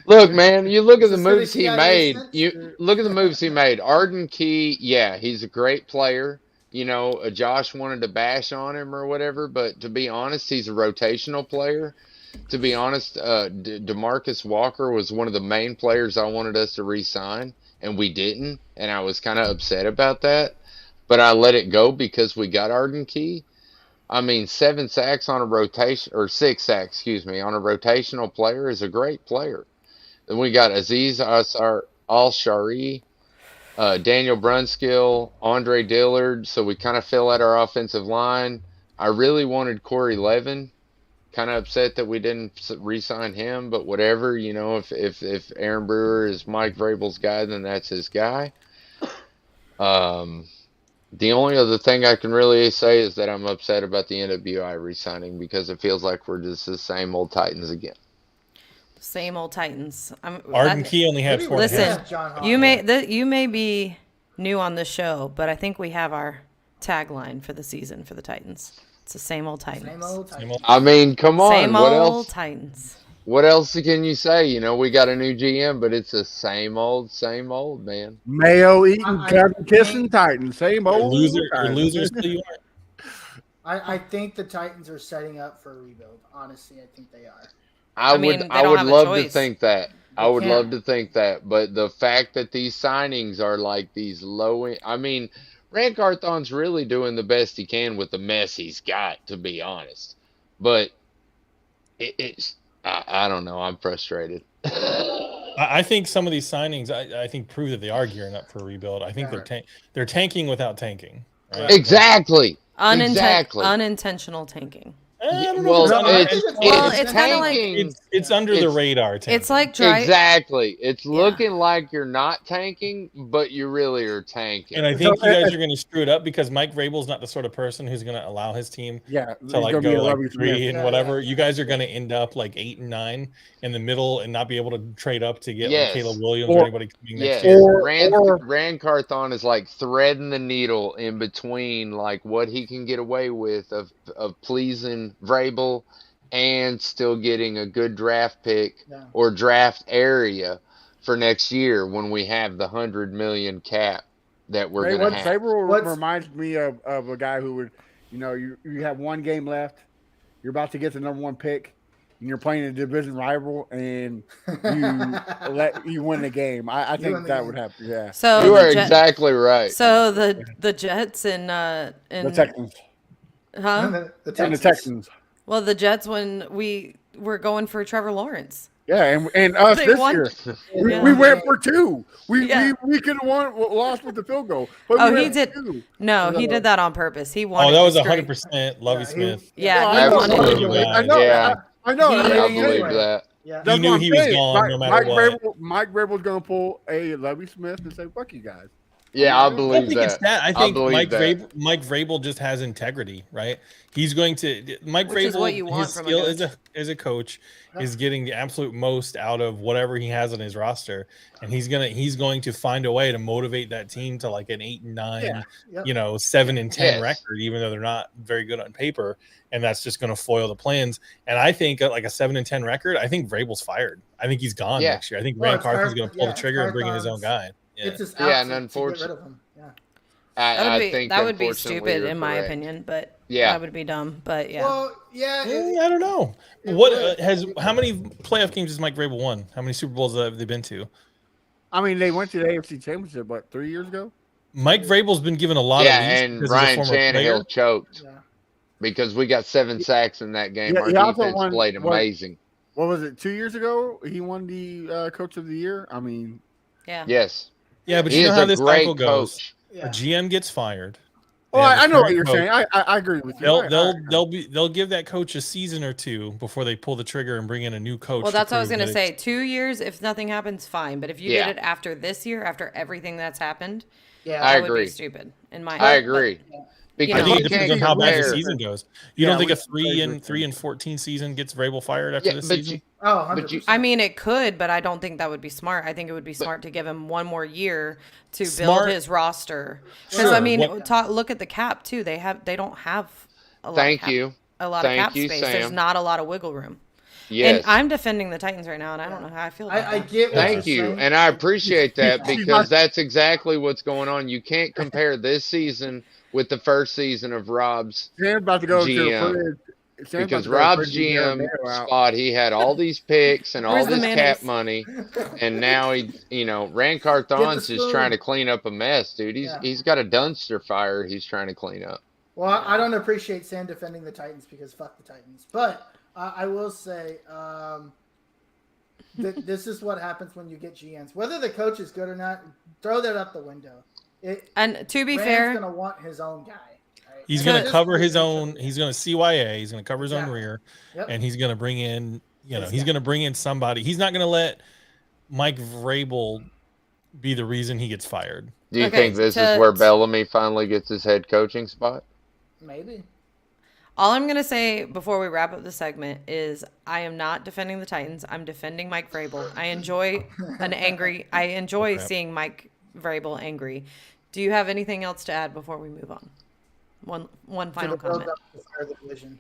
Look, man, you look at the Is this for the moves he CIA made. sense, You or- look at the moves he made. Arden Key, yeah, he's a great player. Josh wanted to bash on him or whatever, but to be honest, he's a rotational player. to be honest, DeMarcus Walker was one of the main players I wanted us to re-sign, and we didn't, and I was kind of upset about that. But I let it go because we got Arden Key. I mean, 7 sacks on a rotation, or 6 sacks, excuse me, on a rotational player is a great player. Then we got Aziz Al-Shari, Daniel Brunskill, Andre Dillard. So we kind of fill out our offensive line. I really wanted Corey Levin. Kind of upset that we didn't re-sign him, but whatever. You know, if Aaron Brewer is Mike Vrabel's guy, then that's his guy. The only other thing I can really say is that I'm upset about the NWI re-signing because it feels like we're just the same old Titans again. Same old Titans. Arden Key only had 4 Listen, games. John you may be new on the show, but I think we have our tagline for the season for the Titans. It's the same old Titans. Same old Same Titans. old- I mean, come on. Same What old else? Titans. What else can you say? You know, we got a new GM, but it's the same old, man. Mayo eating, I Kevin kissing think- Titans. Same You're old. you're Titans. losers till you are. I think the Titans are setting up for a rebuild. Honestly, I think they are. I mean, would they don't have a love to choice. think that. I They would can't. love to think that, but the fact that these signings are like these I mean, Rand Carthon's really doing the best he can with the mess he's got, to be honest. But I don't know. I'm frustrated. I think some of these signings, I think, prove that they are gearing up for a rebuild. I think they're tanking without tanking. Right? Exactly. Unintentional tanking. I don't know Well, if it's, unintentional. it's kinda like- tanking. It's under the it's- radar tanking. It's like dry. Exactly. It's looking like you're not tanking, but you really are tanking. And I think you guys are going to screw it up because Mike Vrabel's not the sort of person who's going to allow his team Yeah, to like it's gonna be go a like Lovie 3 Smith. and Yeah, whatever. yeah. You guys are going to end up like 8 and 9 in the middle and not be able to trade up to get Yes. like Caleb Williams Or- or anybody coming Yes, next year. Rand Carthon is like threading the needle in between like what he can get away with of pleasing Vrabel and still getting a good draft pick Yeah. or draft area for next year when we have the 100 million cap that we're Hey, gonna have. Sabre What's- reminds me of a guy who would, you have one game left, you're about to get the number 1 pick, and you're playing a division rival, and you win the game. I You win think the that game. would happen. Yeah, So You the are exactly right. So the Jets and the Texans huh? The and the Texans. Well, the Jets when we were going for Trevor Lawrence. Yeah, and us They this won. year, Yeah. we went for 2. We Yeah. could have lost with the field goal. But Oh, we he went did. for 2. No, he did that on purpose. He wanted. Oh, that was to straight- 100% Lovie Smith. Yeah, Well, he I know, wanted. Absolutely. I know. Yeah. I know. He- I I mean, believe that. Yeah. that's He knew what I'm he was saying. gone no matter what. Mike Vrabel's going to pull a Lovie Smith and say, "Fuck you guys." Yeah, I I believe think it's that. that. I think believe Mike that. Vrabel just has integrity, right? He's going to Mike Which is Vrabel. what you want his from a skill coach. as a coach is getting the absolute most out of whatever he has on his roster, and he's going to find a way to motivate that team to like an 8 and 9, Yep. 7 and 10 Yes. record, even though they're not very good on paper, and that's just going to foil the plans. And I think like a 7 and 10 record, I think Vrabel's fired. I think he's gone Yeah. next year. I think Well, Rand it's Carthon's going to pull the yeah, trigger and bring in his own Carthon's- guy. Yeah. It's just Yeah, out and to get rid unfortunate- of him. Yeah. I think That would be unfortunately stupid you're in my correct. opinion, but Yeah. that would be dumb. But yeah, Well, yeah. I don't know. it What would. how many playoff games has Mike Vrabel won? How many Super Bowls have they been to? I mean, they went to the AFC Championship, 3 years ago? Mike Vrabel's been given a lot Yeah, of leash and because Ryan he's a former player. Tannehill choked Yeah. because we got 7 sacks in that game. Yeah, Our he also defense won- played won- amazing. What was it? 2 years ago, he won the Coach of the Year. I mean, yeah. Yes, Yeah, but he you know is how a this great cycle goes. coach. A Yeah. GM gets fired. oh, They have a I know what current you're coach. saying. I agree with you. They'll give that coach a season or 2 before they pull the trigger and bring in a new coach. Well, to that's what I was prove gonna that say. 2 years, if nothing happens, fine. But if you Yeah. did it after this year, after everything that's happened, Yeah. I that would agree. be stupid. In my I head. agree. I Because think you it depends on can't how bad the compare. season goes. You Yeah, don't think we- a 3 and 14 season gets Vrabel fired after Yeah, this but season? you, Oh, But 100%. you- I mean, it could, but I don't think that would be smart. I think it would be smart to give him one more year to Smart- build his roster. Because Sure, I mean, what- look at the cap too. They don't have a lot. Thank of cap, you. A lot Thank of cap you, space. There's Sam. not a lot of wiggle room. Yes. And I'm defending the Titans right now, and I don't know how I feel about I that. get what Thank you're you. saying. And I appreciate that She's because not- that's exactly what's going on. You can't compare this season with the first season of Rob's. Sam's about to go to GM. a fridge because Rob's GM spot, he had all these picks and all Where's the this mayonnaise? cap money, and now Rand Carthon's just trying to clean up a mess, dude. He's got a dumpster fire he's trying to clean up. Well, I don't appreciate Sam defending the Titans because fuck the Titans. But I will say this is what happens when you get GMs. Whether the coach is good or not, throw that out the window. And to be Rand's fair, going to want his own guy. Right? He's And going at to this cover point, his own. He's going to CYA. He's going to cover his own Exactly. rear, Yep. and he's going to bring in. This He's guy. going to bring in somebody. He's not going to let Mike Vrabel be the reason he gets fired. Do you Okay, think this is where Bellamy finally gets his head coaching spot? Maybe. all I'm going to say before we wrap up the segment is I am not defending the Titans. I'm defending Mike Vrabel. I enjoy seeing Mike Vrabel angry. Do you have anything else to add before we move on? One final To the build comment. up to fire the division.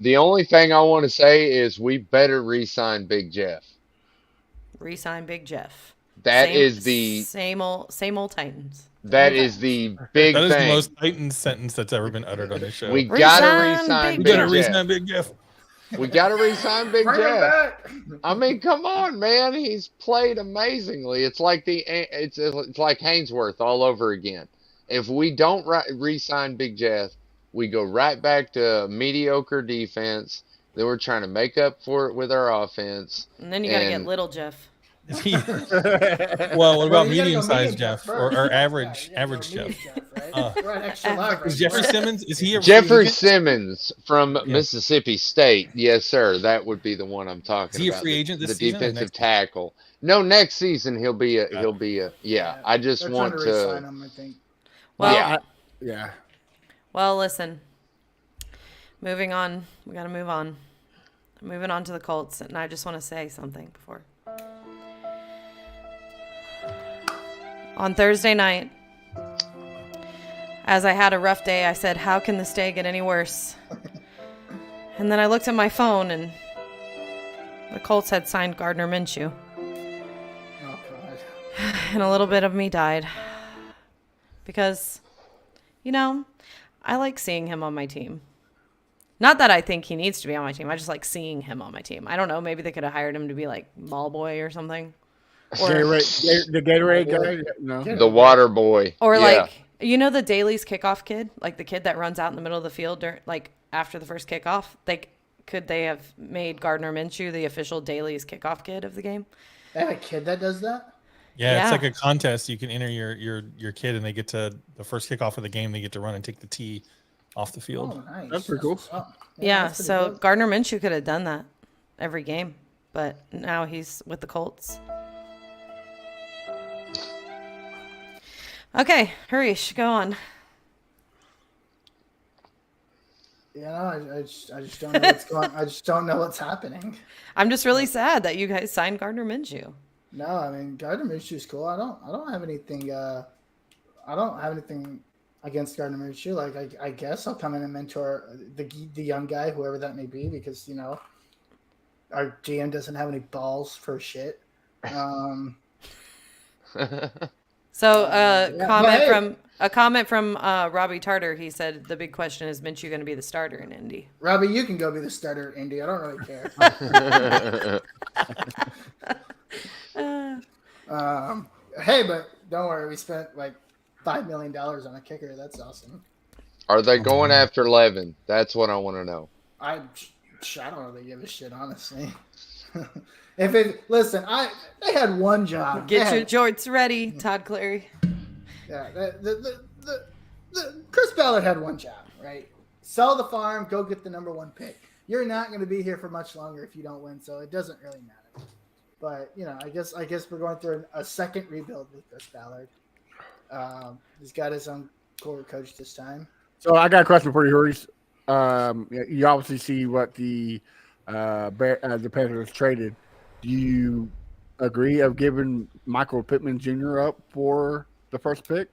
The only thing I want to say is we better re-sign Big Jeff. Re-sign Big Jeff. That is the same old Titans. that is the big That is the thing. most Titans sentence that's ever been uttered on this show. We gotta Re-sign re-sign Big We gotta Big re-sign Jeff. Big Jeff. We gotta re-sign Big Bring him Jeff. back. I mean, come on, man. He's played amazingly. It's like it's like Hainsworth all over again. If we don't re-sign Big Jeff, we go right back to mediocre defense. Then we're trying to make up for it with our offense. And then you got to get And- little Jeff. Is he- well, what Well, about you gotta go medium-sized medium Jeff first. or average Yeah, average you gotta Jeff? go medium Jeff, right? We're at extra leverage. Is Jeffrey Simmons? Is he a Jeffrey free agent? Simmons from Mississippi State. Yes, sir. That would be the one I'm talking Is he a about. free agent this the season or defensive next? tackle. No, next season he'll be a yeah. I just They're want trying to re-sign to him, I think. Well, yeah. Yeah. Well, listen. Moving on. We got to move on. Moving on to the Colts, and I just want to say something before. On Thursday night, as I had a rough day, I said, "How can this day get any worse?" And then I looked at my phone, and the Colts had signed Gardner Minshew, Oh, God. and a little bit of me died because, I like seeing him on my team. Not that I think he needs to be on my team. I just like seeing him on my team. I don't know. Maybe they could have hired him to be like ball boy or something. Or, The Gatorade guy? No. The water boy. or Yeah. like, the Daly's kickoff kid? Like the kid that runs out in the middle of the field after the first kickoff? Could they have made Gardner Minshew the official Daly's kickoff kid of the game? They have a kid that does that? Yeah, it's Yeah. like a contest. You can enter your kid, and they get to the first kickoff of the game. They get to run and take the tee off the field. Oh, nice. That's pretty cool. what's up. Yeah, that's pretty so good. Gardner Minshew could have done that every game, but now he's with the Colts. Okay, Harish, go on. I just don't know what's going. I just don't know what's happening. I'm just really sad that you guys signed Gardner Minshew. No, I mean Gardner Minshew's cool. I don't have anything. I don't have anything against Gardner Minshew. Like I guess I'll come in and mentor the young guy, whoever that may be, because our GM doesn't have any balls for shit. So but a comment from Robbie Tarter. He said the big question is Minshew going to be the starter in Indy. Robbie, you can go be the starter at Indy. I don't really care. Hey, but don't worry. We spent like $5 million on a kicker. That's awesome. Are they going after Levin? That's what I want to know. I don't really give a shit, honestly. They had one job. Get They your had- jorts ready, Todd Clary. Yeah, the Chris Ballard had one job, right? Sell the farm, go get the number one pick. You're not going to be here for much longer if you don't win, so it doesn't really matter. But I guess we're going through a second rebuild with Chris Ballard. He's got his own core coach this time. So I got a question for you, Hurries. You obviously see what the Panthers traded. Do you agree of giving Michael Pittman Jr. up for the first pick?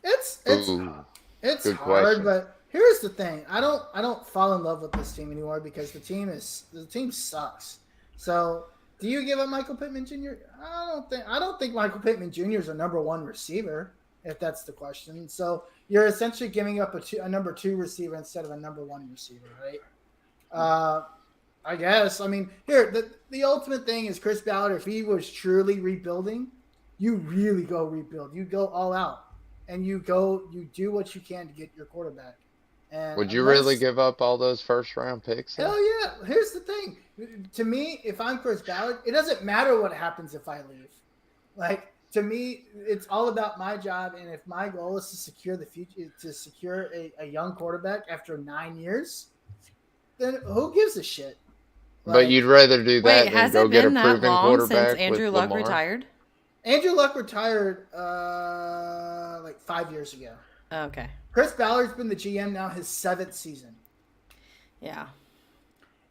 It's Ooh. Good hard, question. but here's the thing: I don't fall in love with this team anymore because the team sucks. So, do you give up Michael Pittman Jr.? I don't think Michael Pittman Jr. is a number one receiver, if that's the question. So you're essentially giving up a number 2 receiver instead of a number 1 receiver, right? I guess. I mean, here the ultimate thing is Chris Ballard. If he was truly rebuilding, you really go rebuild. You go all out, and you do what you can to get your quarterback. And Would you really give up all those first round picks? Hell yeah. Here's the thing. To me, if I'm Chris Ballard, it doesn't matter what happens if I leave. Like, to me, it's all about my job. And if my goal is to secure the future, to secure a young quarterback after 9 years, then who gives a shit? But you'd rather do that Wait, than has go it get a been that proven long quarterback since Andrew with Luck Lamar? retired? Andrew Luck retired like 5 years ago. Okay. Chris Ballard's been the GM now his 7th season. Yeah.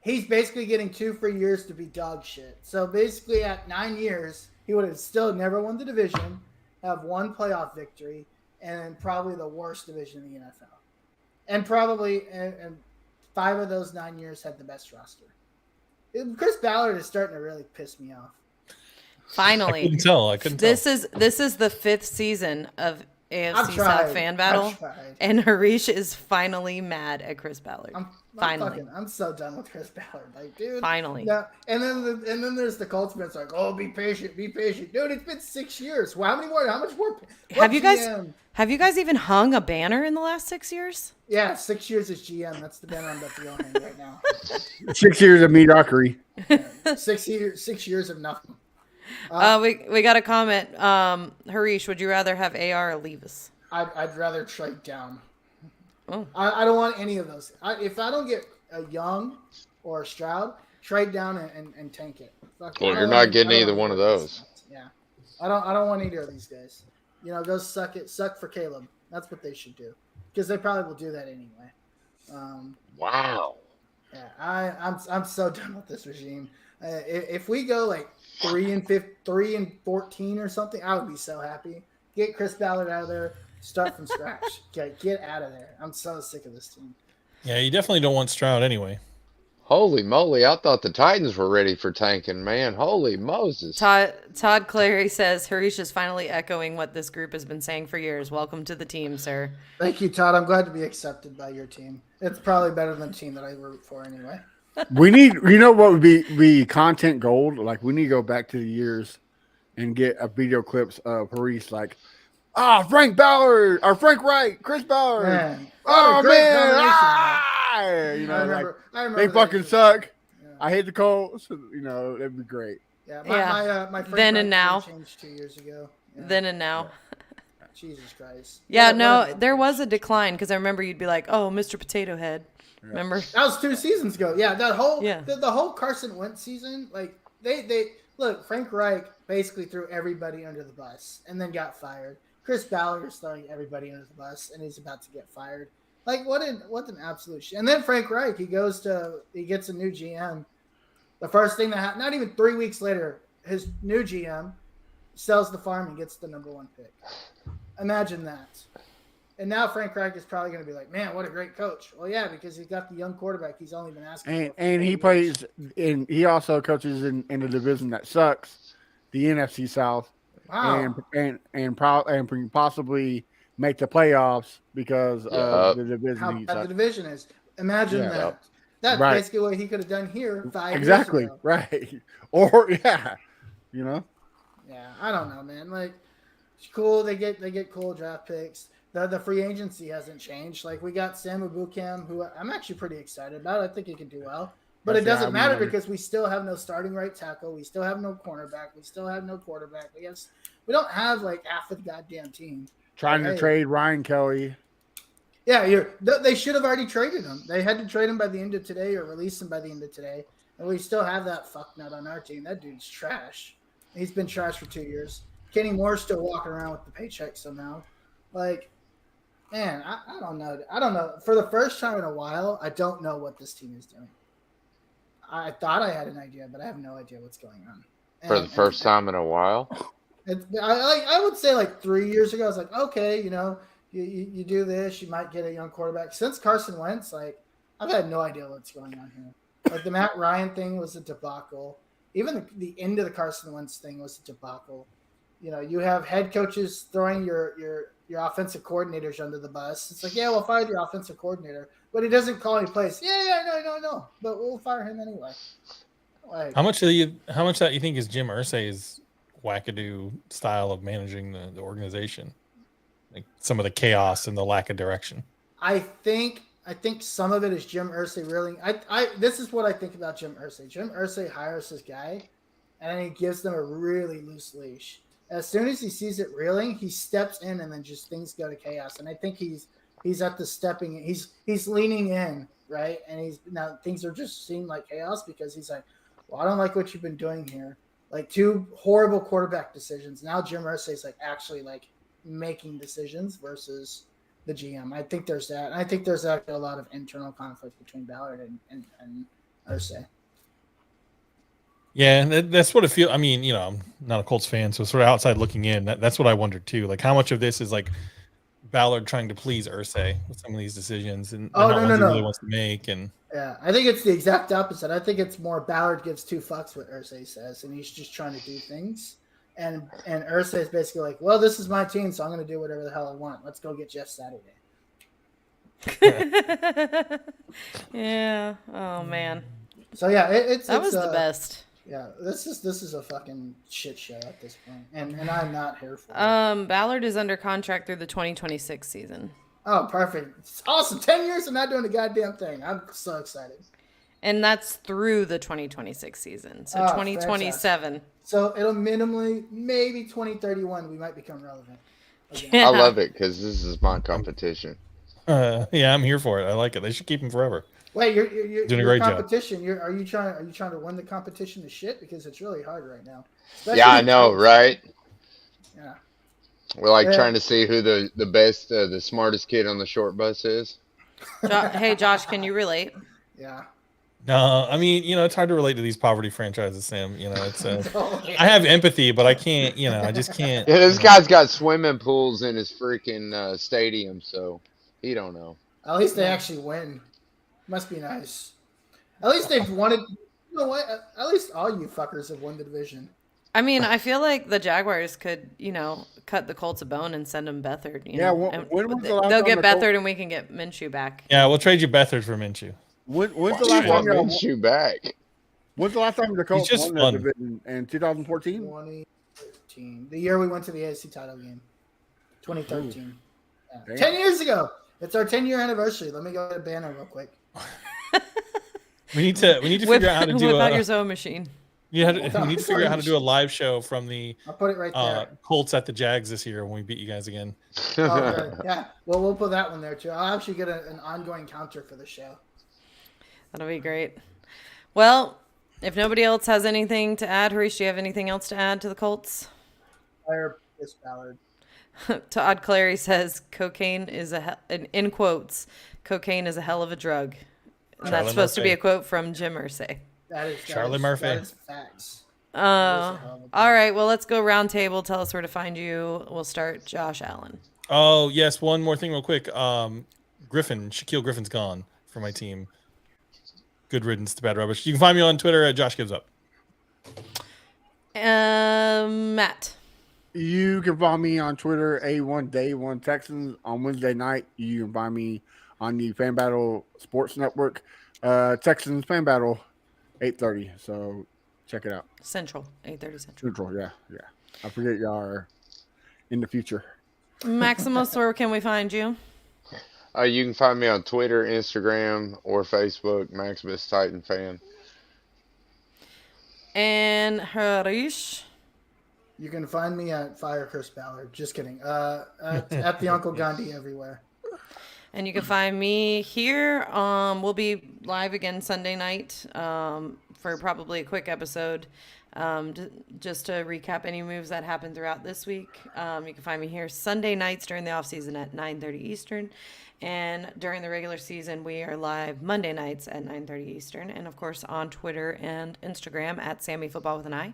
He's basically getting 2 free years to be dog shit. So basically at 9 years, he would have still never won the division, have 1 playoff victory, and probably the worst division in the NFL. And probably and 5 of those 9 years had the best roster. Chris Ballard is starting to really piss me off. Finally. I couldn't tell. This is the 5th season of AFC South Fan Battle, and Harish is finally mad at Chris Ballard. I'm so done with Chris Ballard, like, dude. Finally. Yeah, and then there's the Colts fans like, oh, be patient, dude. It's been 6 years. Well, how much more? Have you guys even hung a banner in the last 6 years? Yeah, 6 years as GM. That's the banner I'm about to go hang right now. 6 years of mediocrity. 6 years of nothing. We got a comment. Harish, would you rather have AR or Levis? I'd rather trade down. Oh. I don't want any of those. If I don't get a Young or a Stroud, trade down and tank it. Well, you're not getting either one of those. Yeah, I don't want either of these guys. Go suck for Caleb. That's what they should do, because they probably will do that anyway. Wow. Yeah, I'm so done with this regime. If we go like 3-14 or something, I would be so happy. Get Chris Ballard out of there. Start from scratch. Get out of there. I'm so sick of this team. Yeah, you definitely don't want Stroud anyway. Holy moly, I thought the Titans were ready for tanking, man. Holy Moses. Todd Clary says Harish is finally echoing what this group has been saying for years. Welcome to the team, sir. Thank you, Todd. I'm glad to be accepted by your team. It's probably better than the team that I root for anyway. We need, what would be content gold? Like, we need to go back to the years and get a video clips of Harish like, Frank Ballard or Frank Wright, Chris Ballard. Man, Oh man, I remember they that fucking shit. suck. Yeah. I hate the Colts. That'd be great. Yeah, my friend Then and now. changed 2 years ago. Yeah. Then and now. Jesus Christ. Yeah, What a there was a decline because I remember you'd be like, "Oh, Mr. Potato Head." Remember? That was 2 seasons ago. Yeah, that whole Yeah. the whole Carson Wentz season, like they look, Frank Reich basically threw everybody under the bus and then got fired. Chris Ballard is throwing everybody under the bus and he's about to get fired. Like what an absolute shit. And then Frank Reich, he gets a new GM. The first thing that happened, not even 3 weeks later, his new GM sells the farm and gets the number 1 pick. Imagine that. And now Frank Reich is probably going to be like, man, what a great coach. Well, yeah, because he's got the young quarterback he's only been asking for. And he plays in. He also coaches in a division that sucks, the NFC South. Wow. And possibly make the playoffs because of the division. How he bad the sucks. division is. Imagine Yeah. that. That's Right. basically what he could have done here 5 Exactly years ago. right. Or Yeah, I don't know, man. Like, it's cool. They get cool draft picks. The free agency hasn't changed. Like, we got Sam Ibukam, who I'm actually pretty excited about. I think he can do well. But it doesn't matter because we still have no starting right tackle. We still have no cornerback. We still have no quarterback. We don't have like half of the goddamn team. trying to trade Ryan Kelly. Yeah, they should have already traded him. They had to trade him by the end of today or release him by the end of today. And we still have that fucknut on our team. That dude's trash. He's been trash for 2 years. Kenny Moore's still walking around with the paycheck somehow. Like, man, I don't know. I don't know. For the first time in a while, I don't know what this team is doing. I thought I had an idea, but I have no idea what's going on. For the first time in a while? I would say like 3 years ago, I was like, okay, you do this, you might get a young quarterback. Since Carson Wentz, like, I've had no idea what's going on here. Like, the Matt Ryan thing was a debacle. Even the end of the Carson Wentz thing was a debacle. you have head coaches throwing your offensive coordinators under the bus. It's like, yeah, we'll fire the offensive coordinator, but he doesn't call any plays. Yeah, no, but we'll fire him anyway. Like, How much that you think is Jim Irsay's wackadoo style of managing the organization? Like some of the chaos and the lack of direction. I think some of it is Jim Irsay reeling. This is what I think about Jim Irsay. Jim Irsay hires this guy, and then he gives them a really loose leash. As soon as he sees it reeling, he steps in, and then just things go to chaos. And I think he's at the stepping. He's leaning in, right? And now things are just seem like chaos because he's like, well, I don't like what you've been doing here. Like 2 horrible quarterback decisions. Now Jim Irsay's like actually like making decisions versus the GM. I think there's that. And I think there's actually a lot of internal conflict between Ballard and Irsay. Yeah, and that's what it feels. I mean, I'm not a Colts fan, so sort of outside looking in, that's what I wondered too. Like, how much of this is like Ballard trying to please Irsay with some of these decisions and no. he really wants to make? And Yeah, I think it's the exact opposite. I think it's more Ballard gives 2 fucks what Irsay says, and he's just trying to do things. And Irsay is basically like, well, this is my team, so I'm going to do whatever the hell I want. Let's go get Jeff Saturday. Yeah. Oh man. So yeah, That was the best. Yeah, this is a fucking shit show at this point, and I'm not here for it. Ballard is under contract through the 2026 season. Oh, perfect! It's awesome. 10 years of not doing a goddamn thing. I'm so excited. And that's through the 2026 season. So 2027. Fantastic. So it'll minimally, maybe 2031, we might become relevant. Again. Yeah. I love it because this is my competition. yeah, I'm here for it. I like it. They should keep him forever. Wait, you're doing a great job. competition. Are you trying to win the competition to shit? Because it's really hard right now. Yeah, I know, right? Yeah. We're like Yeah. trying to see who the best, the smartest kid on the short bus is. Hey, Josh, can you relate? Yeah. No, I mean, it's hard to relate to these poverty franchises, Sam. It's I have empathy, but I can't, I just can't. Yeah, this guy's got swimming pools in his freaking stadium, so he don't know. At least they actually win. Must be nice. At least they've wanted. You know what? At least all you fuckers have won the division. I mean, I feel like the Jaguars could, cut the Colts a bone and send them Beathard. Yeah, when was the last they'll time get the Beathard Colts- and we can get Minshew back. Yeah, we'll trade you Beathard for Minshew. When's the last Want time y'all, Minshew back? when's the last time the Colts just won the fun. division? In 2014? 2013. The year we went to the AFC title game. 2013. Yeah. Damn. 10 years ago. It's our 10-year anniversary. Let me go get a banner real quick. We need to figure out how to do whip out a. your sewing machine. We need to figure out how to do a live show from the I'll put it right there. Colts at the Jags this year when we beat you guys again. Oh, good. Yeah. Well, we'll put that one there too. I'll actually get an ongoing counter for the show. That'll be great. Well, if nobody else has anything to add, Harish, do you have anything else to add to the Colts? Fire Chris Ballard. Todd Clary says cocaine is in quotes, cocaine is a hell of a drug. And Charlie that's supposed to be Murphy. a quote from Jim Irsay. Charlie Murphy. That is facts. All right, well, let's go round table. Tell us where to find you. We'll start Josh Allen. Oh yes, one more thing real quick. Shaquille Griffin's gone for my team. Good riddance to bad rubbish. You can find me on Twitter at Josh Gives Up. Matt. You can find me on Twitter, A1Day1 Texans. On Wednesday night, you can find me on the Fan Battle Sports Network. Texans Fan Battle, 8:30. So check it out. Central, 8:30 Central. Neutral, yeah. I forget y'all are in the future. Maximus, where can we find you? You can find me on Twitter, Instagram, or Facebook, Maximus Titan Fan. And Harish. You can find me at Fire Chris Ballard. Just kidding. At the Uncle Gandhi everywhere. And you can find me here. We'll be live again Sunday night for probably a quick episode. Just to recap any moves that happened throughout this week. You can find me here Sunday nights during the off season at 9:30 Eastern. And during the regular season, we are live Monday nights at 9:30 Eastern. And, of course, on Twitter and Instagram at Sammy Football with an I.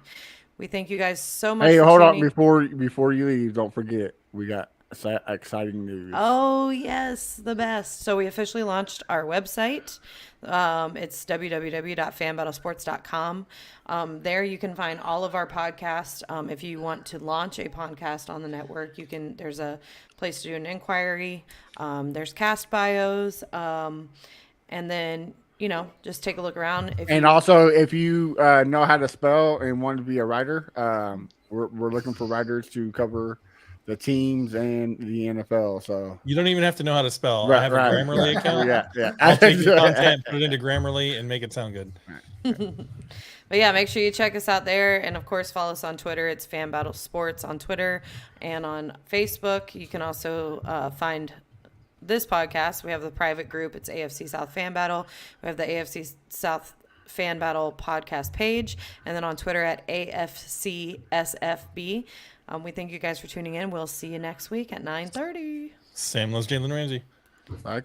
We thank you guys so much Hey, for hold on tuning. before you leave. Don't forget, we got exciting news. Oh, yes, the best. So we officially launched our website. It's www.fanbattlesports.com. There you can find all of our podcasts. If you want to launch a podcast on the network, there's a place to do an inquiry. There's cast bios. And then, just take a look around. And also, if you know how to spell and want to be a writer, we're looking for writers to cover the teams and the NFL. So You don't even have to know how to spell. Right, I have a right. Grammarly account. yeah. I'll take your content, put it into Grammarly, and make it sound good. But yeah, make sure you check us out there. And of course, follow us on Twitter. It's Fan Battle Sports on Twitter and on Facebook. You can also find this podcast. We have the private group. It's AFC South Fan Battle. We have the AFC South Fan Battle podcast page. And then on Twitter at AFCSFB. We thank you guys for tuning in. We'll see you next week at 9:30. Sam loves Jalen Ramsey. I